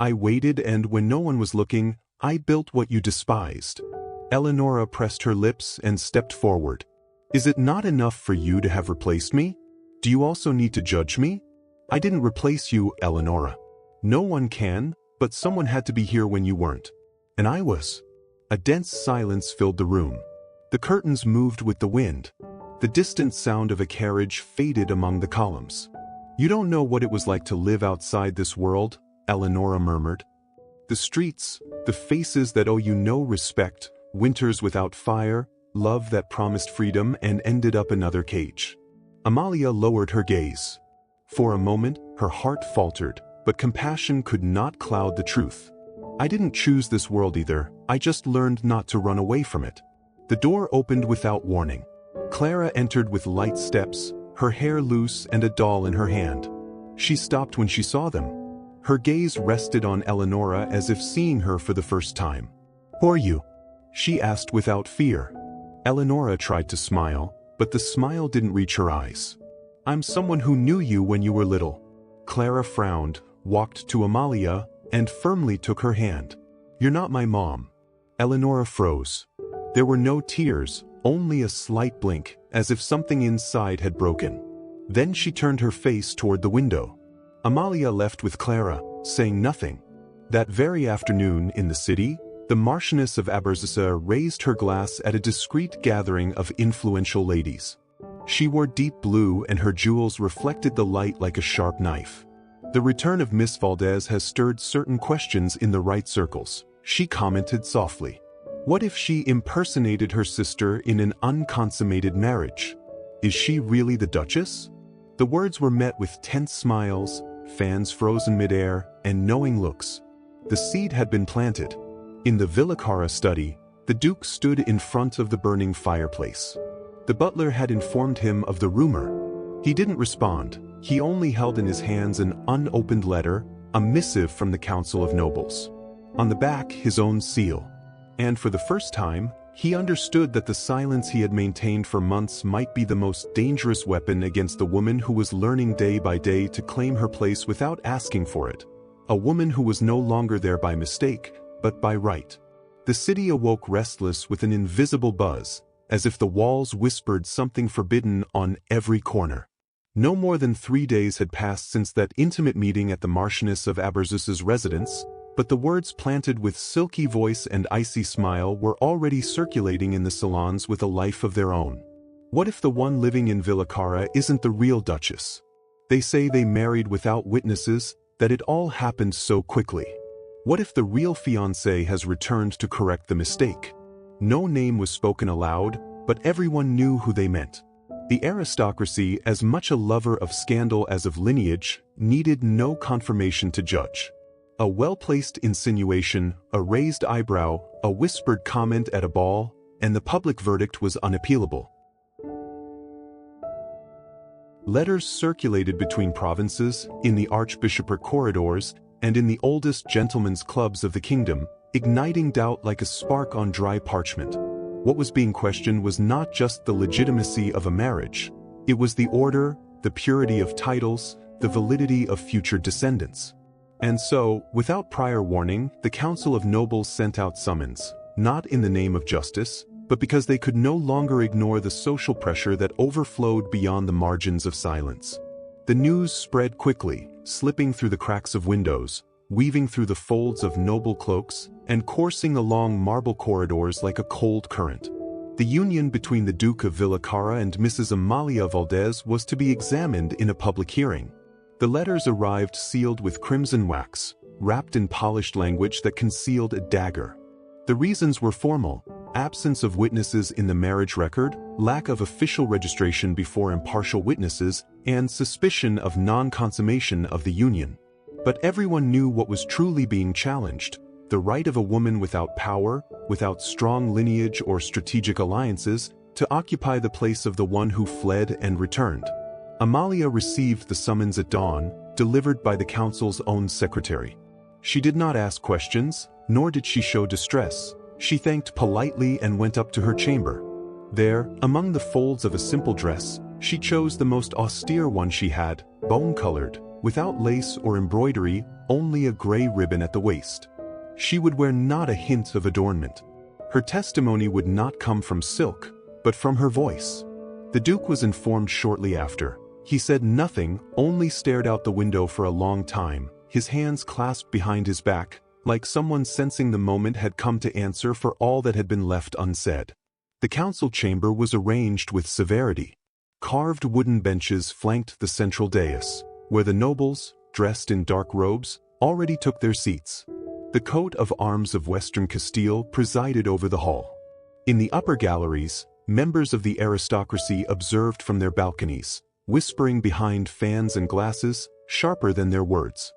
I waited and when no one was looking, I built what you despised. Eleonora pressed her lips and stepped forward. Is it not enough for you to have replaced me? Do you also need to judge me? I didn't replace you, Eleonora. No one can, but someone had to be here when you weren't. And I was. A dense silence filled the room. The curtains moved with the wind. The distant sound of a carriage faded among the columns. You don't know what it was like to live outside this world, Eleonora murmured. The streets, the faces that owe you no respect, winters without fire, love that promised freedom and ended up another cage. Amalia lowered her gaze. For a moment, her heart faltered, but compassion could not cloud the truth. I didn't choose this world either, I just learned not to run away from it. The door opened without warning. Clara entered with light steps, her hair loose and a doll in her hand. She stopped when she saw them. Her gaze rested on Eleonora as if seeing her for the first time. "Who are you?" she asked without fear. Eleonora tried to smile, but the smile didn't reach her eyes. "I'm someone who knew you when you were little." Clara frowned, walked to Amalia, and firmly took her hand. "You're not my mom." Eleonora froze. There were no tears, only a slight blink, as if something inside had broken. Then she turned her face toward the window. Amalia left with Clara, saying nothing. That very afternoon in the city, the Marchioness of Aberystwyth raised her glass at a discreet gathering of influential ladies. She wore deep blue and her jewels reflected the light like a sharp knife. "The return of Miss Valdez has stirred certain questions in the right circles," she commented softly. "What if she impersonated her sister in an unconsummated marriage? Is she really the Duchess?" The words were met with tense smiles, fans frozen midair, and knowing looks. The seed had been planted. In the Villacara study, the Duke stood in front of the burning fireplace. The butler had informed him of the rumor. He didn't respond. He only held in his hands an unopened letter, a missive from the Council of Nobles. On the back, his own seal. And for the first time, he understood that the silence he had maintained for months might be the most dangerous weapon against the woman who was learning day by day to claim her place without asking for it. A woman who was no longer there by mistake, but by right. The city awoke restless with an invisible buzz, as if the walls whispered something forbidden on every corner. No more than 3 days had passed since that intimate meeting at the Marchioness of Aberystwyth's residence, but the words planted with silky voice and icy smile were already circulating in the salons with a life of their own. What if the one living in Villacara isn't the real Duchess? They say they married without witnesses, that it all happened so quickly. What if the real fiancé has returned to correct the mistake? No name was spoken aloud, but everyone knew who they meant. The aristocracy, as much a lover of scandal as of lineage, needed no confirmation to judge. A well-placed insinuation, a raised eyebrow, a whispered comment at a ball, and the public verdict was unappealable. Letters circulated between provinces, in the archbishopric corridors, and in the oldest gentlemen's clubs of the kingdom, igniting doubt like a spark on dry parchment. What was being questioned was not just the legitimacy of a marriage. It was the order, the purity of titles, the validity of future descendants. And so, without prior warning, the Council of Nobles sent out summons, not in the name of justice, but because they could no longer ignore the social pressure that overflowed beyond the margins of silence. The news spread quickly, slipping through the cracks of windows, weaving through the folds of noble cloaks, and coursing along marble corridors like a cold current. The union between the Duke of Villacara and Mrs. Amalia Valdez was to be examined in a public hearing. The letters arrived sealed with crimson wax, wrapped in polished language that concealed a dagger. The reasons were formal: absence of witnesses in the marriage record, lack of official registration before impartial witnesses, and suspicion of non-consummation of the union. But everyone knew what was truly being challenged: the right of a woman without power, without strong lineage or strategic alliances, to occupy the place of the one who fled and returned. Amalia received the summons at dawn, delivered by the council's own secretary. She did not ask questions, nor did she show distress. She thanked politely and went up to her chamber. There, among the folds of a simple dress, she chose the most austere one she had, bone-colored, without lace or embroidery, only a gray ribbon at the waist. She would wear not a hint of adornment. Her testimony would not come from silk, but from her voice. The Duke was informed shortly after. He said nothing, only stared out the window for a long time, his hands clasped behind his back, like someone sensing the moment had come to answer for all that had been left unsaid. The council chamber was arranged with severity. Carved wooden benches flanked the central dais, where the nobles, dressed in dark robes, already took their seats. The coat of arms of Western Castile presided over the hall. In the upper galleries, members of the aristocracy observed from their balconies, whispering behind fans and glasses, sharper than their words.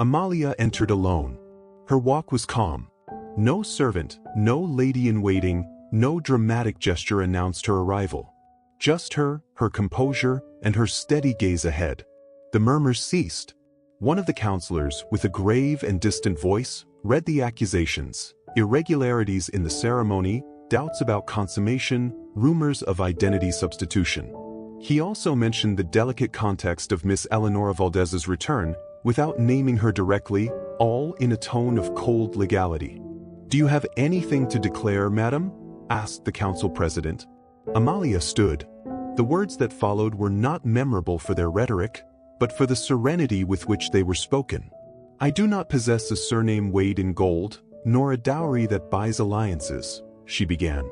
Amalia entered alone. Her walk was calm. No servant, no lady-in-waiting, no dramatic gesture announced her arrival. Just her composure, and her steady gaze ahead. The murmurs ceased. One of the counselors, with a grave and distant voice, read the accusations, irregularities in the ceremony, doubts about consummation, rumors of identity substitution. He also mentioned the delicate context of Miss Eleonora Valdez's return, without naming her directly, all in a tone of cold legality. "Do you have anything to declare, madam?" asked the council president. Amalia stood. The words that followed were not memorable for their rhetoric, but for the serenity with which they were spoken. "I do not possess a surname weighed in gold, nor a dowry that buys alliances," she began.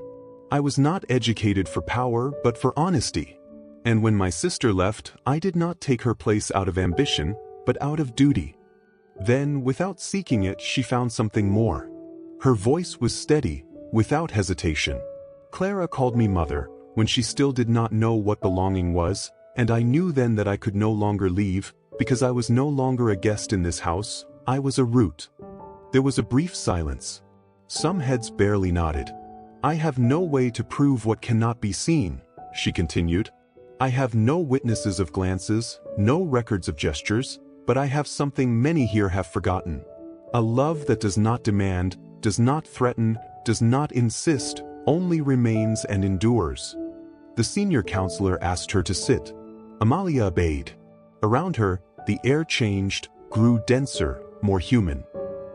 "I was not educated for power but for honesty. And when my sister left, I did not take her place out of ambition, but out of duty." Then, without seeking it, she found something more. Her voice was steady, without hesitation. "Clara called me mother, when she still did not know what belonging was, and I knew then that I could no longer leave, because I was no longer a guest in this house, I was a root." There was a brief silence. Some heads barely nodded. "I have no way to prove what cannot be seen," she continued. "I have no witnesses of glances, no records of gestures, but I have something many here have forgotten. A love that does not demand, does not threaten, does not insist, only remains and endures." The senior counselor asked her to sit. Amalia obeyed. Around her, the air changed, grew denser, more human.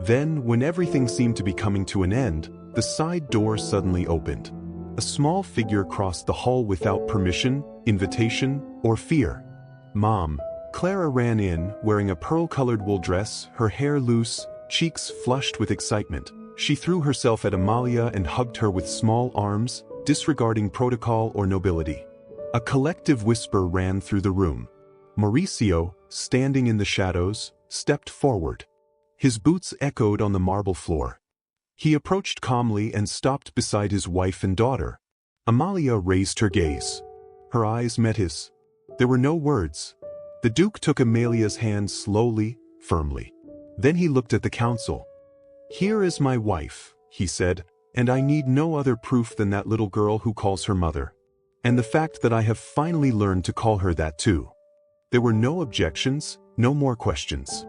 Then, when everything seemed to be coming to an end, the side door suddenly opened. A small figure crossed the hall without permission, invitation, or fear. "Mom." Clara ran in, wearing a pearl-colored wool dress, her hair loose, cheeks flushed with excitement. She threw herself at Amalia and hugged her with small arms, disregarding protocol or nobility. A collective whisper ran through the room. Mauricio, standing in the shadows, stepped forward. His boots echoed on the marble floor. He approached calmly and stopped beside his wife and daughter. Amalia raised her gaze. Her eyes met his. There were no words. The Duke took Amalia's hand slowly, firmly. Then he looked at the council. "Here is my wife," he said, "and I need no other proof than that little girl who calls her mother. And the fact that I have finally learned to call her that too." There were no objections, no more questions.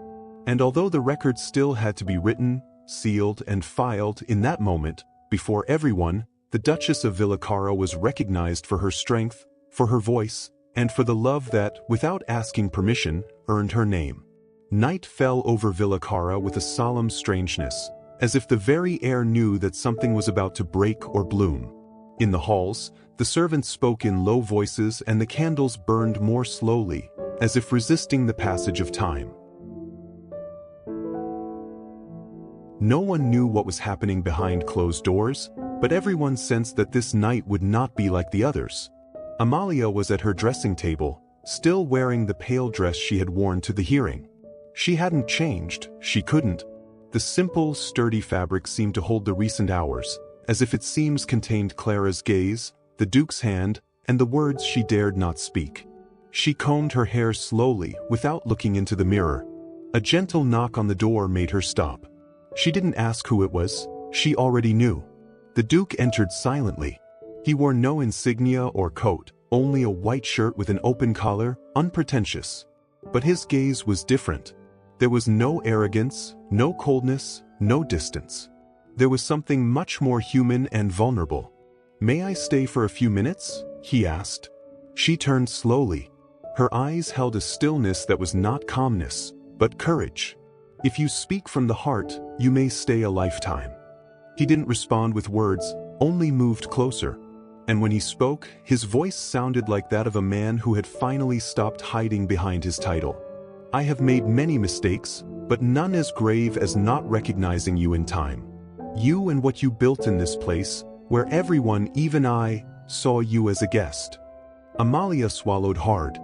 And although the record still had to be written, sealed, and filed in that moment, before everyone, the Duchess of Villacara was recognized for her strength, for her voice, and for the love that, without asking permission, earned her name. Night fell over Villacara with a solemn strangeness, as if the very air knew that something was about to break or bloom. In the halls, the servants spoke in low voices and the candles burned more slowly, as if resisting the passage of time. No one knew what was happening behind closed doors, but everyone sensed that this night would not be like the others. Amalia was at her dressing table, still wearing the pale dress she had worn to the hearing. She hadn't changed, she couldn't. The simple, sturdy fabric seemed to hold the recent hours, as if its seams contained Clara's gaze, the Duke's hand, and the words she dared not speak. She combed her hair slowly, without looking into the mirror. A gentle knock on the door made her stop. She didn't ask who it was, she already knew. The Duke entered silently. He wore no insignia or coat, only a white shirt with an open collar, unpretentious. But his gaze was different. There was no arrogance, no coldness, no distance. There was something much more human and vulnerable. "May I stay for a few minutes?" he asked. She turned slowly. Her eyes held a stillness that was not calmness, but courage. If you speak from the heart, you may stay a lifetime. He didn't respond with words, only moved closer. And when he spoke, his voice sounded like that of a man who had finally stopped hiding behind his title. I have made many mistakes, but none as grave as not recognizing you in time. You and what you built in this place, where everyone, even I, saw you as a guest. Amalia swallowed hard.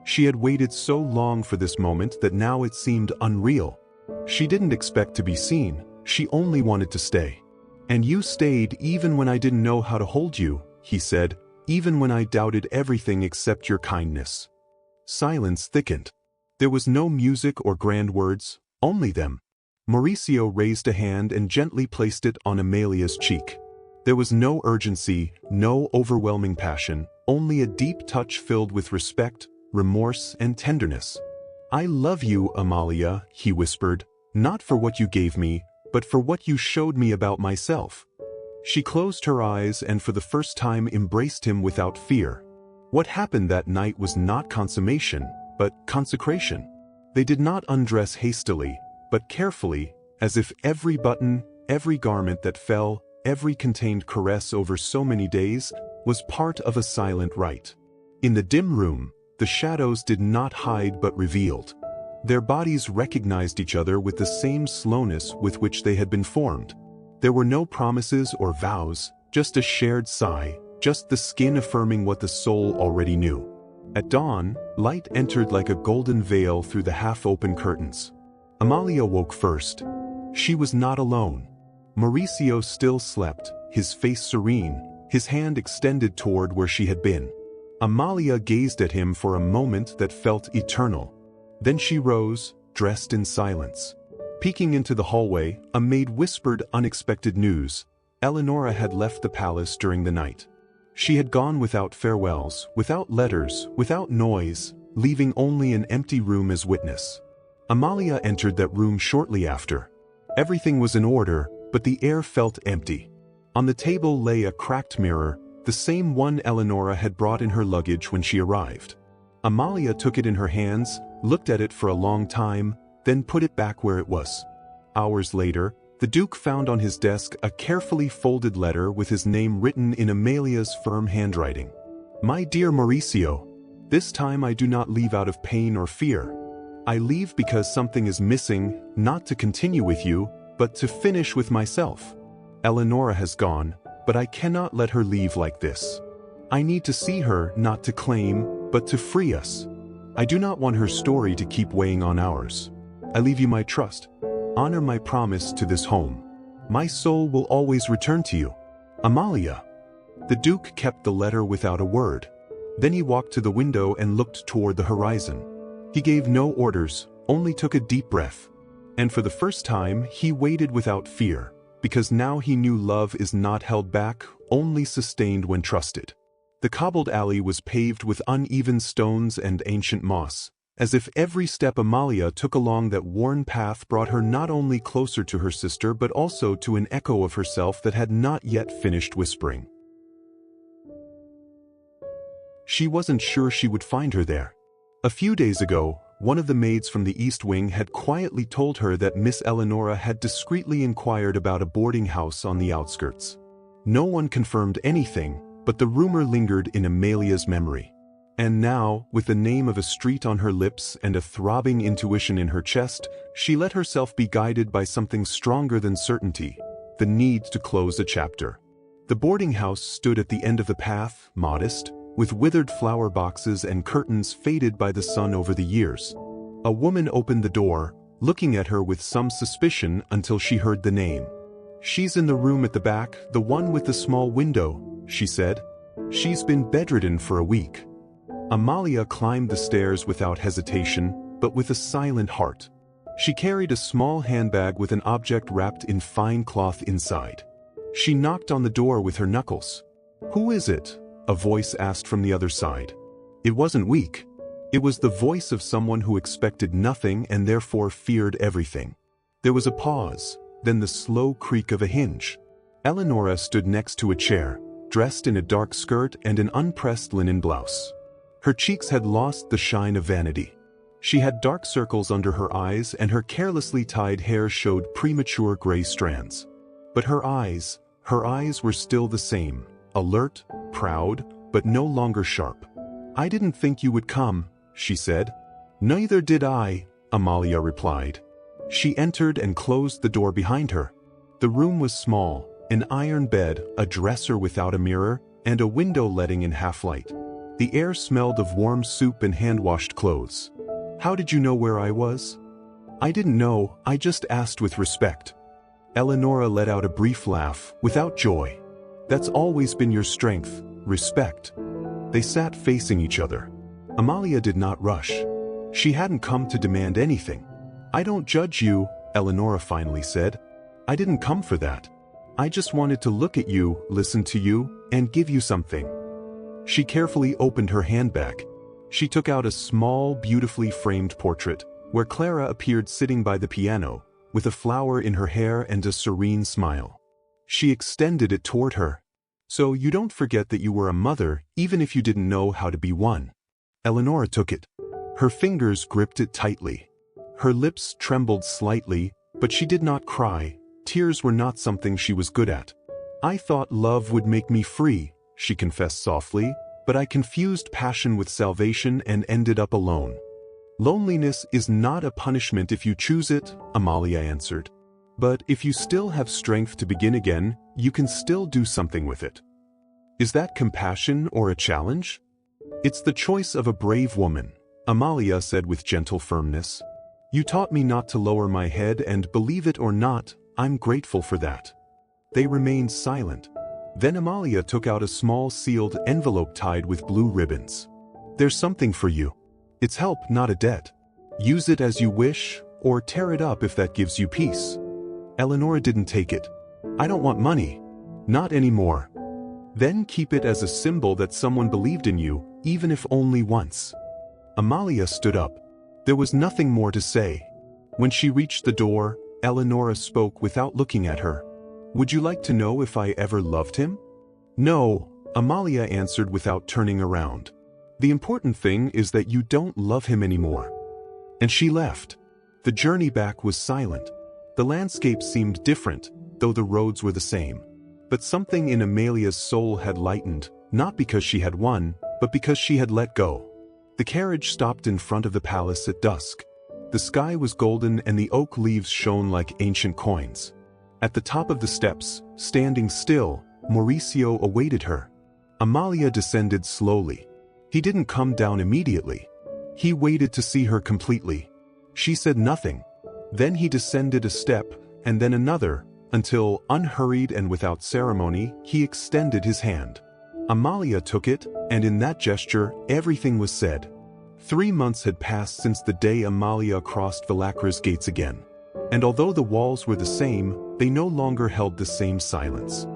She had waited so long for this moment that now it seemed unreal. She didn't expect to be seen, she only wanted to stay. And you stayed even when I didn't know how to hold you, he said, even when I doubted everything except your kindness. Silence thickened. There was no music or grand words, only them. Mauricio raised a hand and gently placed it on Amalia's cheek. There was no urgency, no overwhelming passion, only a deep touch filled with respect, remorse, and tenderness. I love you, Amalia, he whispered, not for what you gave me, but for what you showed me about myself. She closed her eyes and for the first time embraced him without fear. What happened that night was not consummation, but consecration. They did not undress hastily, but carefully, as if every button, every garment that fell, every contained caress over so many days, was part of a silent rite. In the dim room, the shadows did not hide but revealed. Their bodies recognized each other with the same slowness with which they had been formed. There were no promises or vows, just a shared sigh, just the skin affirming what the soul already knew. At dawn, light entered like a golden veil through the half-open curtains. Amalia woke first. She was not alone. Mauricio still slept, his face serene, his hand extended toward where she had been. Amalia gazed at him for a moment that felt eternal. Then she rose, dressed in silence. Peeking into the hallway, a maid whispered unexpected news. Eleonora had left the palace during the night. She had gone without farewells, without letters, without noise, leaving only an empty room as witness. Amalia entered that room shortly after. Everything was in order, but the air felt empty. On the table lay a cracked mirror, the same one Eleonora had brought in her luggage when she arrived. Amalia took it in her hands, looked at it for a long time, then put it back where it was. Hours later, the Duke found on his desk a carefully folded letter with his name written in Amalia's firm handwriting. My dear Mauricio, this time I do not leave out of pain or fear. I leave because something is missing, not to continue with you, but to finish with myself. Eleonora has gone, but I cannot let her leave like this. I need to see her, not to claim, but to free us. I do not want her story to keep weighing on ours. I leave you my trust. Honor my promise to this home. My soul will always return to you. Amalia. The Duke kept the letter without a word. Then he walked to the window and looked toward the horizon. He gave no orders, only took a deep breath. And for the first time, he waited without fear, because now he knew love is not held back, only sustained when trusted. The cobbled alley was paved with uneven stones and ancient moss, as if every step Amalia took along that worn path brought her not only closer to her sister but also to an echo of herself that had not yet finished whispering. She wasn't sure she would find her there. A few days ago, one of the maids from the East Wing had quietly told her that Miss Eleonora had discreetly inquired about a boarding house on the outskirts. No one confirmed anything, but the rumor lingered in Amalia's memory. And now, with the name of a street on her lips and a throbbing intuition in her chest, she let herself be guided by something stronger than certainty, the need to close a chapter. The boarding house stood at the end of the path, modest, with withered flower boxes and curtains faded by the sun over the years. A woman opened the door, looking at her with some suspicion until she heard the name. She's in the room at the back, the one with the small window, she said. She's been bedridden for a week. Amalia climbed the stairs without hesitation, but with a silent heart. She carried a small handbag with an object wrapped in fine cloth inside. She knocked on the door with her knuckles. Who is it? A voice asked from the other side. It wasn't weak. It was the voice of someone who expected nothing and therefore feared everything. There was a pause, then the slow creak of a hinge. Eleonora stood next to a chair, dressed in a dark skirt and an unpressed linen blouse. Her cheeks had lost the shine of vanity. She had dark circles under her eyes and her carelessly tied hair showed premature gray strands. But her eyes were still the same, alert, proud, but no longer sharp. "I didn't think you would come," she said. "Neither did I," Amalia replied. She entered and closed the door behind her. The room was small, an iron bed, a dresser without a mirror, and a window letting in half-light. The air smelled of warm soup and hand-washed clothes. "How did you know where I was?" "I didn't know, I just asked with respect." Eleonora let out a brief laugh, without joy. "That's always been your strength, respect." They sat facing each other. Amalia did not rush. She hadn't come to demand anything. "I don't judge you," Eleonora finally said. "I didn't come for that. I just wanted to look at you, listen to you, and give you something." She carefully opened her handbag. She took out a small, beautifully framed portrait, where Clara appeared sitting by the piano, with a flower in her hair and a serene smile. She extended it toward her. "So you don't forget that you were a mother, even if you didn't know how to be one." Eleonora took it. Her fingers gripped it tightly. Her lips trembled slightly, but she did not cry. Tears were not something she was good at. "I thought love would make me free," she confessed softly, "but I confused passion with salvation and ended up alone." "Loneliness is not a punishment if you choose it," Amalia answered. "But if you still have strength to begin again, you can still do something with it." "Is that compassion or a challenge?" "It's the choice of a brave woman," Amalia said with gentle firmness. "You taught me not to lower my head, and believe it or not, I'm grateful for that." They remained silent. Then Amalia took out a small sealed envelope tied with blue ribbons. "There's something for you. It's help, not a debt. Use it as you wish, or tear it up if that gives you peace." Eleonora didn't take it. "I don't want money. Not anymore." "Then keep it as a symbol that someone believed in you, even if only once." Amalia stood up. There was nothing more to say. When she reached the door, Eleonora spoke without looking at her. "Would you like to know if I ever loved him?" "No," Amalia answered without turning around. "The important thing is that you don't love him anymore." And she left. The journey back was silent. The landscape seemed different, though the roads were the same. But something in Amalia's soul had lightened, not because she had won, but because she had let go. The carriage stopped in front of the palace at dusk. The sky was golden and the oak leaves shone like ancient coins. At the top of the steps, standing still, Mauricio awaited her. Amalia descended slowly. He didn't come down immediately. He waited to see her completely. She said nothing. Then he descended a step, and then another, until, unhurried and without ceremony, he extended his hand. Amalia took it, and in that gesture, everything was said. 3 months had passed since the day Amalia crossed Valacra's gates again. And although the walls were the same, they no longer held the same silence.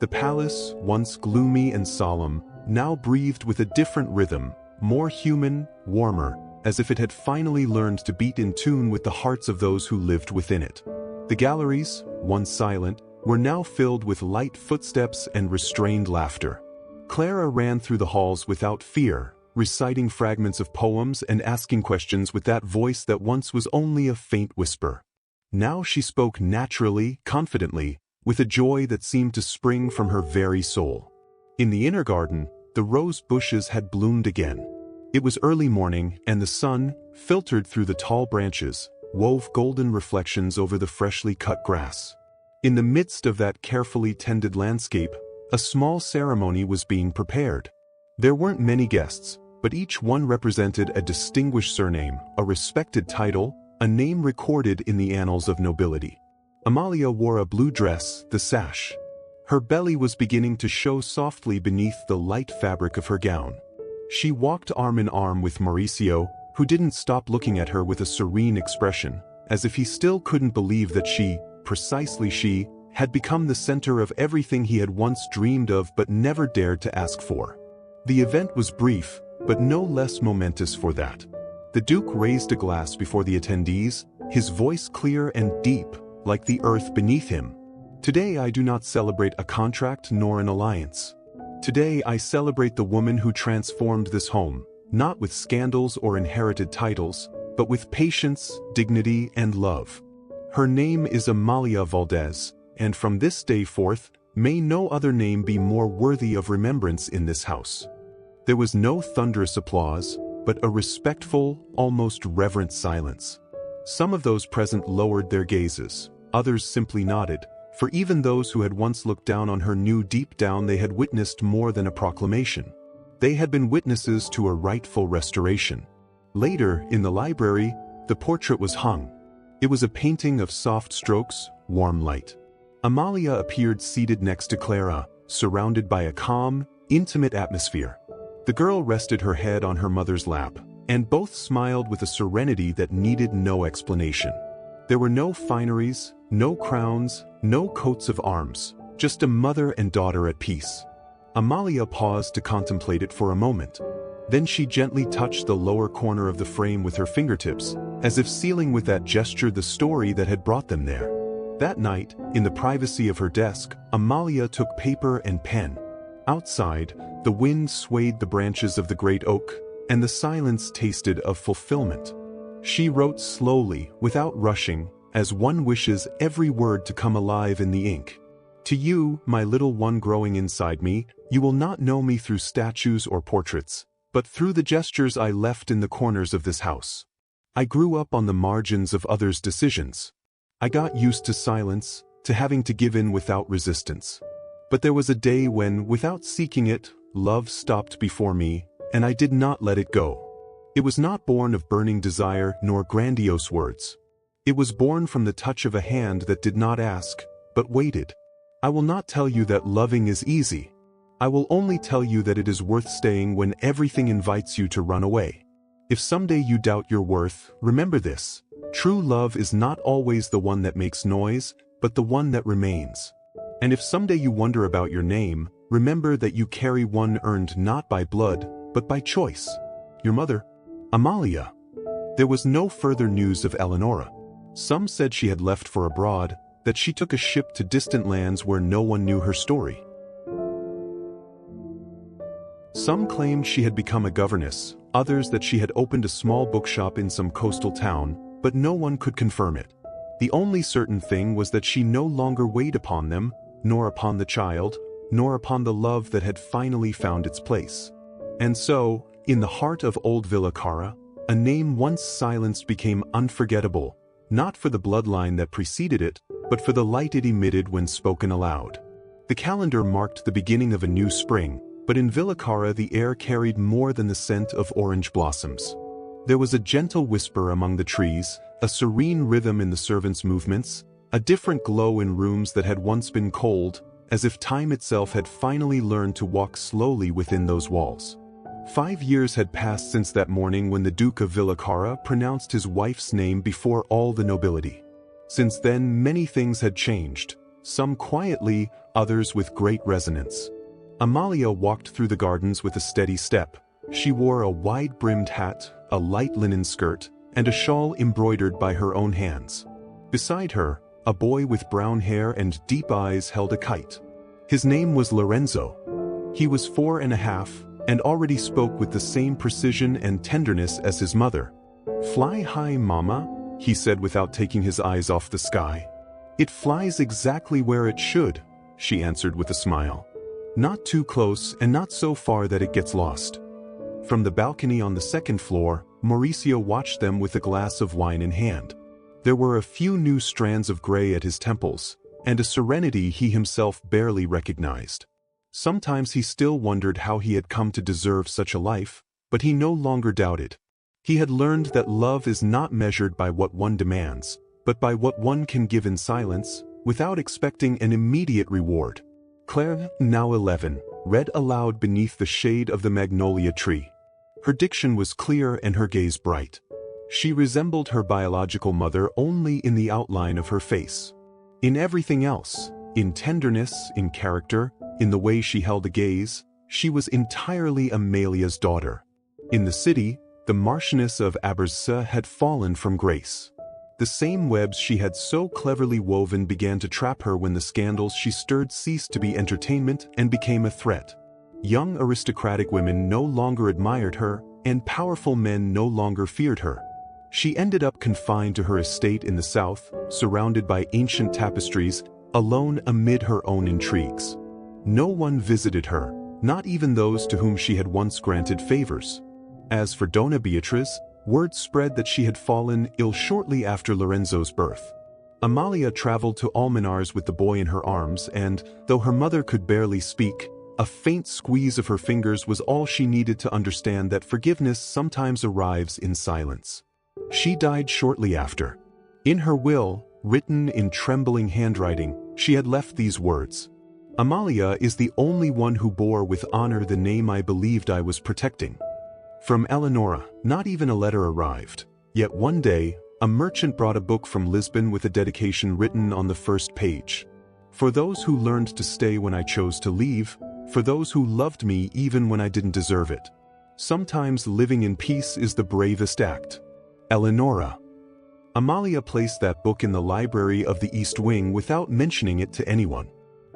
The palace, once gloomy and solemn, now breathed with a different rhythm, more human, warmer, as if it had finally learned to beat in tune with the hearts of those who lived within it. The galleries, once silent, were now filled with light footsteps and restrained laughter. Clara ran through the halls without fear, reciting fragments of poems and asking questions with that voice that once was only a faint whisper. Now she spoke naturally, confidently, with a joy that seemed to spring from her very soul. In the inner garden, the rose bushes had bloomed again. It was early morning, and the sun, filtered through the tall branches, wove golden reflections over the freshly cut grass. In the midst of that carefully tended landscape, a small ceremony was being prepared. There weren't many guests, but each one represented a distinguished surname, a respected title, a name recorded in the annals of nobility. Amalia wore a blue dress, the sash. Her belly was beginning to show softly beneath the light fabric of her gown. She walked arm in arm with Mauricio, who didn't stop looking at her with a serene expression, as if he still couldn't believe that she, precisely she, had become the center of everything he had once dreamed of but never dared to ask for. The event was brief, but no less momentous for that. The Duke raised a glass before the attendees, his voice clear and deep, like the earth beneath him. "Today I do not celebrate a contract nor an alliance. Today I celebrate the woman who transformed this home, not with scandals or inherited titles, but with patience, dignity, and love. Her name is Amalia Valdez, and from this day forth, may no other name be more worthy of remembrance in this house. There was no thunderous applause, but a respectful, almost reverent silence. Some of those present lowered their gazes, others simply nodded, for even those who had once looked down on her knew deep down they had witnessed more than a proclamation. They had been witnesses to a rightful restoration. Later, in the library, the portrait was hung. It was a painting of soft strokes, warm light. Amalia appeared seated next to Clara, surrounded by a calm, intimate atmosphere. The girl rested her head on her mother's lap, and both smiled with a serenity that needed no explanation. There were no fineries, no crowns, no coats of arms, just a mother and daughter at peace. Amalia paused to contemplate it for a moment. Then she gently touched the lower corner of the frame with her fingertips, as if sealing with that gesture the story that had brought them there. That night, in the privacy of her desk, Amalia took paper and pen. Outside, the wind swayed the branches of the great oak, and the silence tasted of fulfillment. She wrote slowly, without rushing, as one wishes every word to come alive in the ink. To you, my little one growing inside me, you will not know me through statues or portraits, but through the gestures I left in the corners of this house. I grew up on the margins of others' decisions. I got used to silence, to having to give in without resistance. But there was a day when, without seeking it, love stopped before me, and I did not let it go. It was not born of burning desire nor grandiose words. It was born from the touch of a hand that did not ask, but waited. I will not tell you that loving is easy. I will only tell you that it is worth staying when everything invites you to run away. If someday you doubt your worth, remember this. True love is not always the one that makes noise, but the one that remains. And if someday you wonder about your name, remember that you carry one earned not by blood, but by choice. Your mother, Amalia. There was no further news of Eleonora. Some said she had left for abroad, that she took a ship to distant lands where no one knew her story. Some claimed she had become a governess, others that she had opened a small bookshop in some coastal town, but no one could confirm it. The only certain thing was that she no longer weighed upon them, nor upon the child, nor upon the love that had finally found its place. And so, in the heart of old Villa Cara, a name once silenced became unforgettable, not for the bloodline that preceded it, but for the light it emitted when spoken aloud. The calendar marked the beginning of a new spring, but in Villa Cara the air carried more than the scent of orange blossoms. There was a gentle whisper among the trees, a serene rhythm in the servants' movements, a different glow in rooms that had once been cold, as if time itself had finally learned to walk slowly within those walls. 5 years had passed since that morning when the Duke of Villa Cara pronounced his wife's name before all the nobility. Since then, many things had changed, some quietly, others with great resonance. Amalia walked through the gardens with a steady step. She wore a wide-brimmed hat, a light linen skirt, and a shawl embroidered by her own hands. Beside her, a boy with brown hair and deep eyes held a kite. His name was Lorenzo. He was 4.5, and already spoke with the same precision and tenderness as his mother. "Fly high, Mama," he said without taking his eyes off the sky. "It flies exactly where it should," she answered with a smile. "Not too close and not so far that it gets lost." From the balcony on the second floor, Mauricio watched them with a glass of wine in hand. There were a few new strands of gray at his temples, and a serenity he himself barely recognized. Sometimes he still wondered how he had come to deserve such a life, but he no longer doubted. He had learned that love is not measured by what one demands, but by what one can give in silence, without expecting an immediate reward. Claire, now 11, read aloud beneath the shade of the magnolia tree. Her diction was clear and her gaze bright. She resembled her biological mother only in the outline of her face. In everything else, in tenderness, in character, in the way she held a gaze, she was entirely Amalia's daughter. In the city, the Marchioness of Aberystwyth had fallen from grace. The same webs she had so cleverly woven began to trap her when the scandals she stirred ceased to be entertainment and became a threat. Young aristocratic women no longer admired her, and powerful men no longer feared her. She ended up confined to her estate in the south, surrounded by ancient tapestries, alone amid her own intrigues. No one visited her, not even those to whom she had once granted favors. As for Donna Beatrice, word spread that she had fallen ill shortly after Lorenzo's birth. Amalia traveled to Almenars with the boy in her arms and, though her mother could barely speak, a faint squeeze of her fingers was all she needed to understand that forgiveness sometimes arrives in silence. She died shortly after. In her will, written in trembling handwriting, she had left these words: "Amalia is the only one who bore with honor the name I believed I was protecting." From Eleonora, not even a letter arrived. Yet one day, a merchant brought a book from Lisbon with a dedication written on the first page. "For those who learned to stay when I chose to leave, for those who loved me even when I didn't deserve it. Sometimes living in peace is the bravest act. Eleonora." Amalia placed that book in the library of the East Wing without mentioning it to anyone.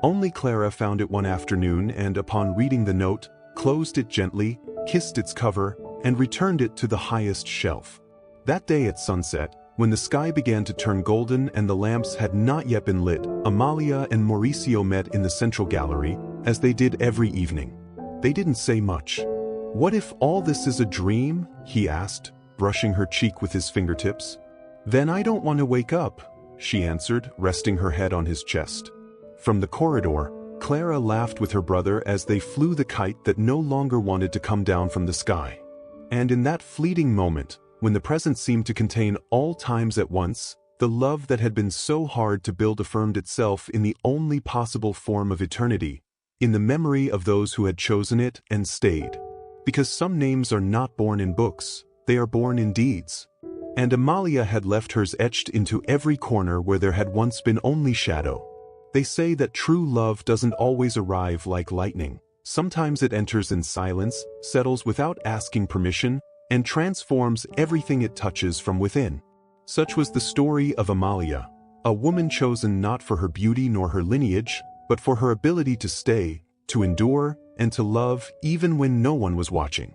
Only Clara found it one afternoon and, upon reading the note, closed it gently, kissed its cover, and returned it to the highest shelf. That day at sunset, when the sky began to turn golden and the lamps had not yet been lit, Amalia and Mauricio met in the central gallery, as they did every evening. They didn't say much. "What if all this is a dream?" he asked, brushing her cheek with his fingertips. "Then I don't want to wake up," she answered, resting her head on his chest. From the corridor, Clara laughed with her brother as they flew the kite that no longer wanted to come down from the sky. And in that fleeting moment, when the present seemed to contain all times at once, the love that had been so hard to build affirmed itself in the only possible form of eternity, in the memory of those who had chosen it and stayed. Because some names are not born in books, they are born in deeds. And Amalia had left hers etched into every corner where there had once been only shadow. They say that true love doesn't always arrive like lightning. Sometimes it enters in silence, settles without asking permission, and transforms everything it touches from within. Such was the story of Amalia, a woman chosen not for her beauty nor her lineage, but for her ability to stay, to endure, and to love even when no one was watching.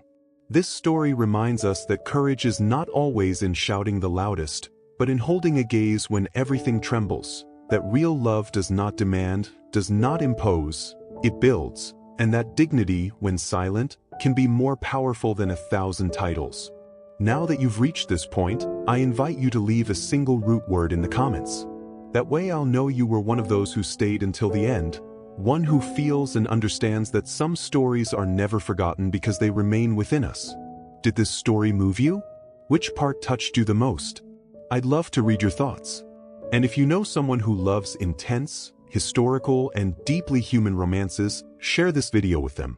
This story reminds us that courage is not always in shouting the loudest, but in holding a gaze when everything trembles, that real love does not demand, does not impose, it builds, and that dignity, when silent, can be more powerful than 1,000 titles. Now that you've reached this point, I invite you to leave a single root word in the comments. That way I'll know you were one of those who stayed until the end, one who feels and understands that some stories are never forgotten because they remain within us. Did this story move you? Which part touched you the most? I'd love to read your thoughts. And if you know someone who loves intense, historical, and deeply human romances, share this video with them.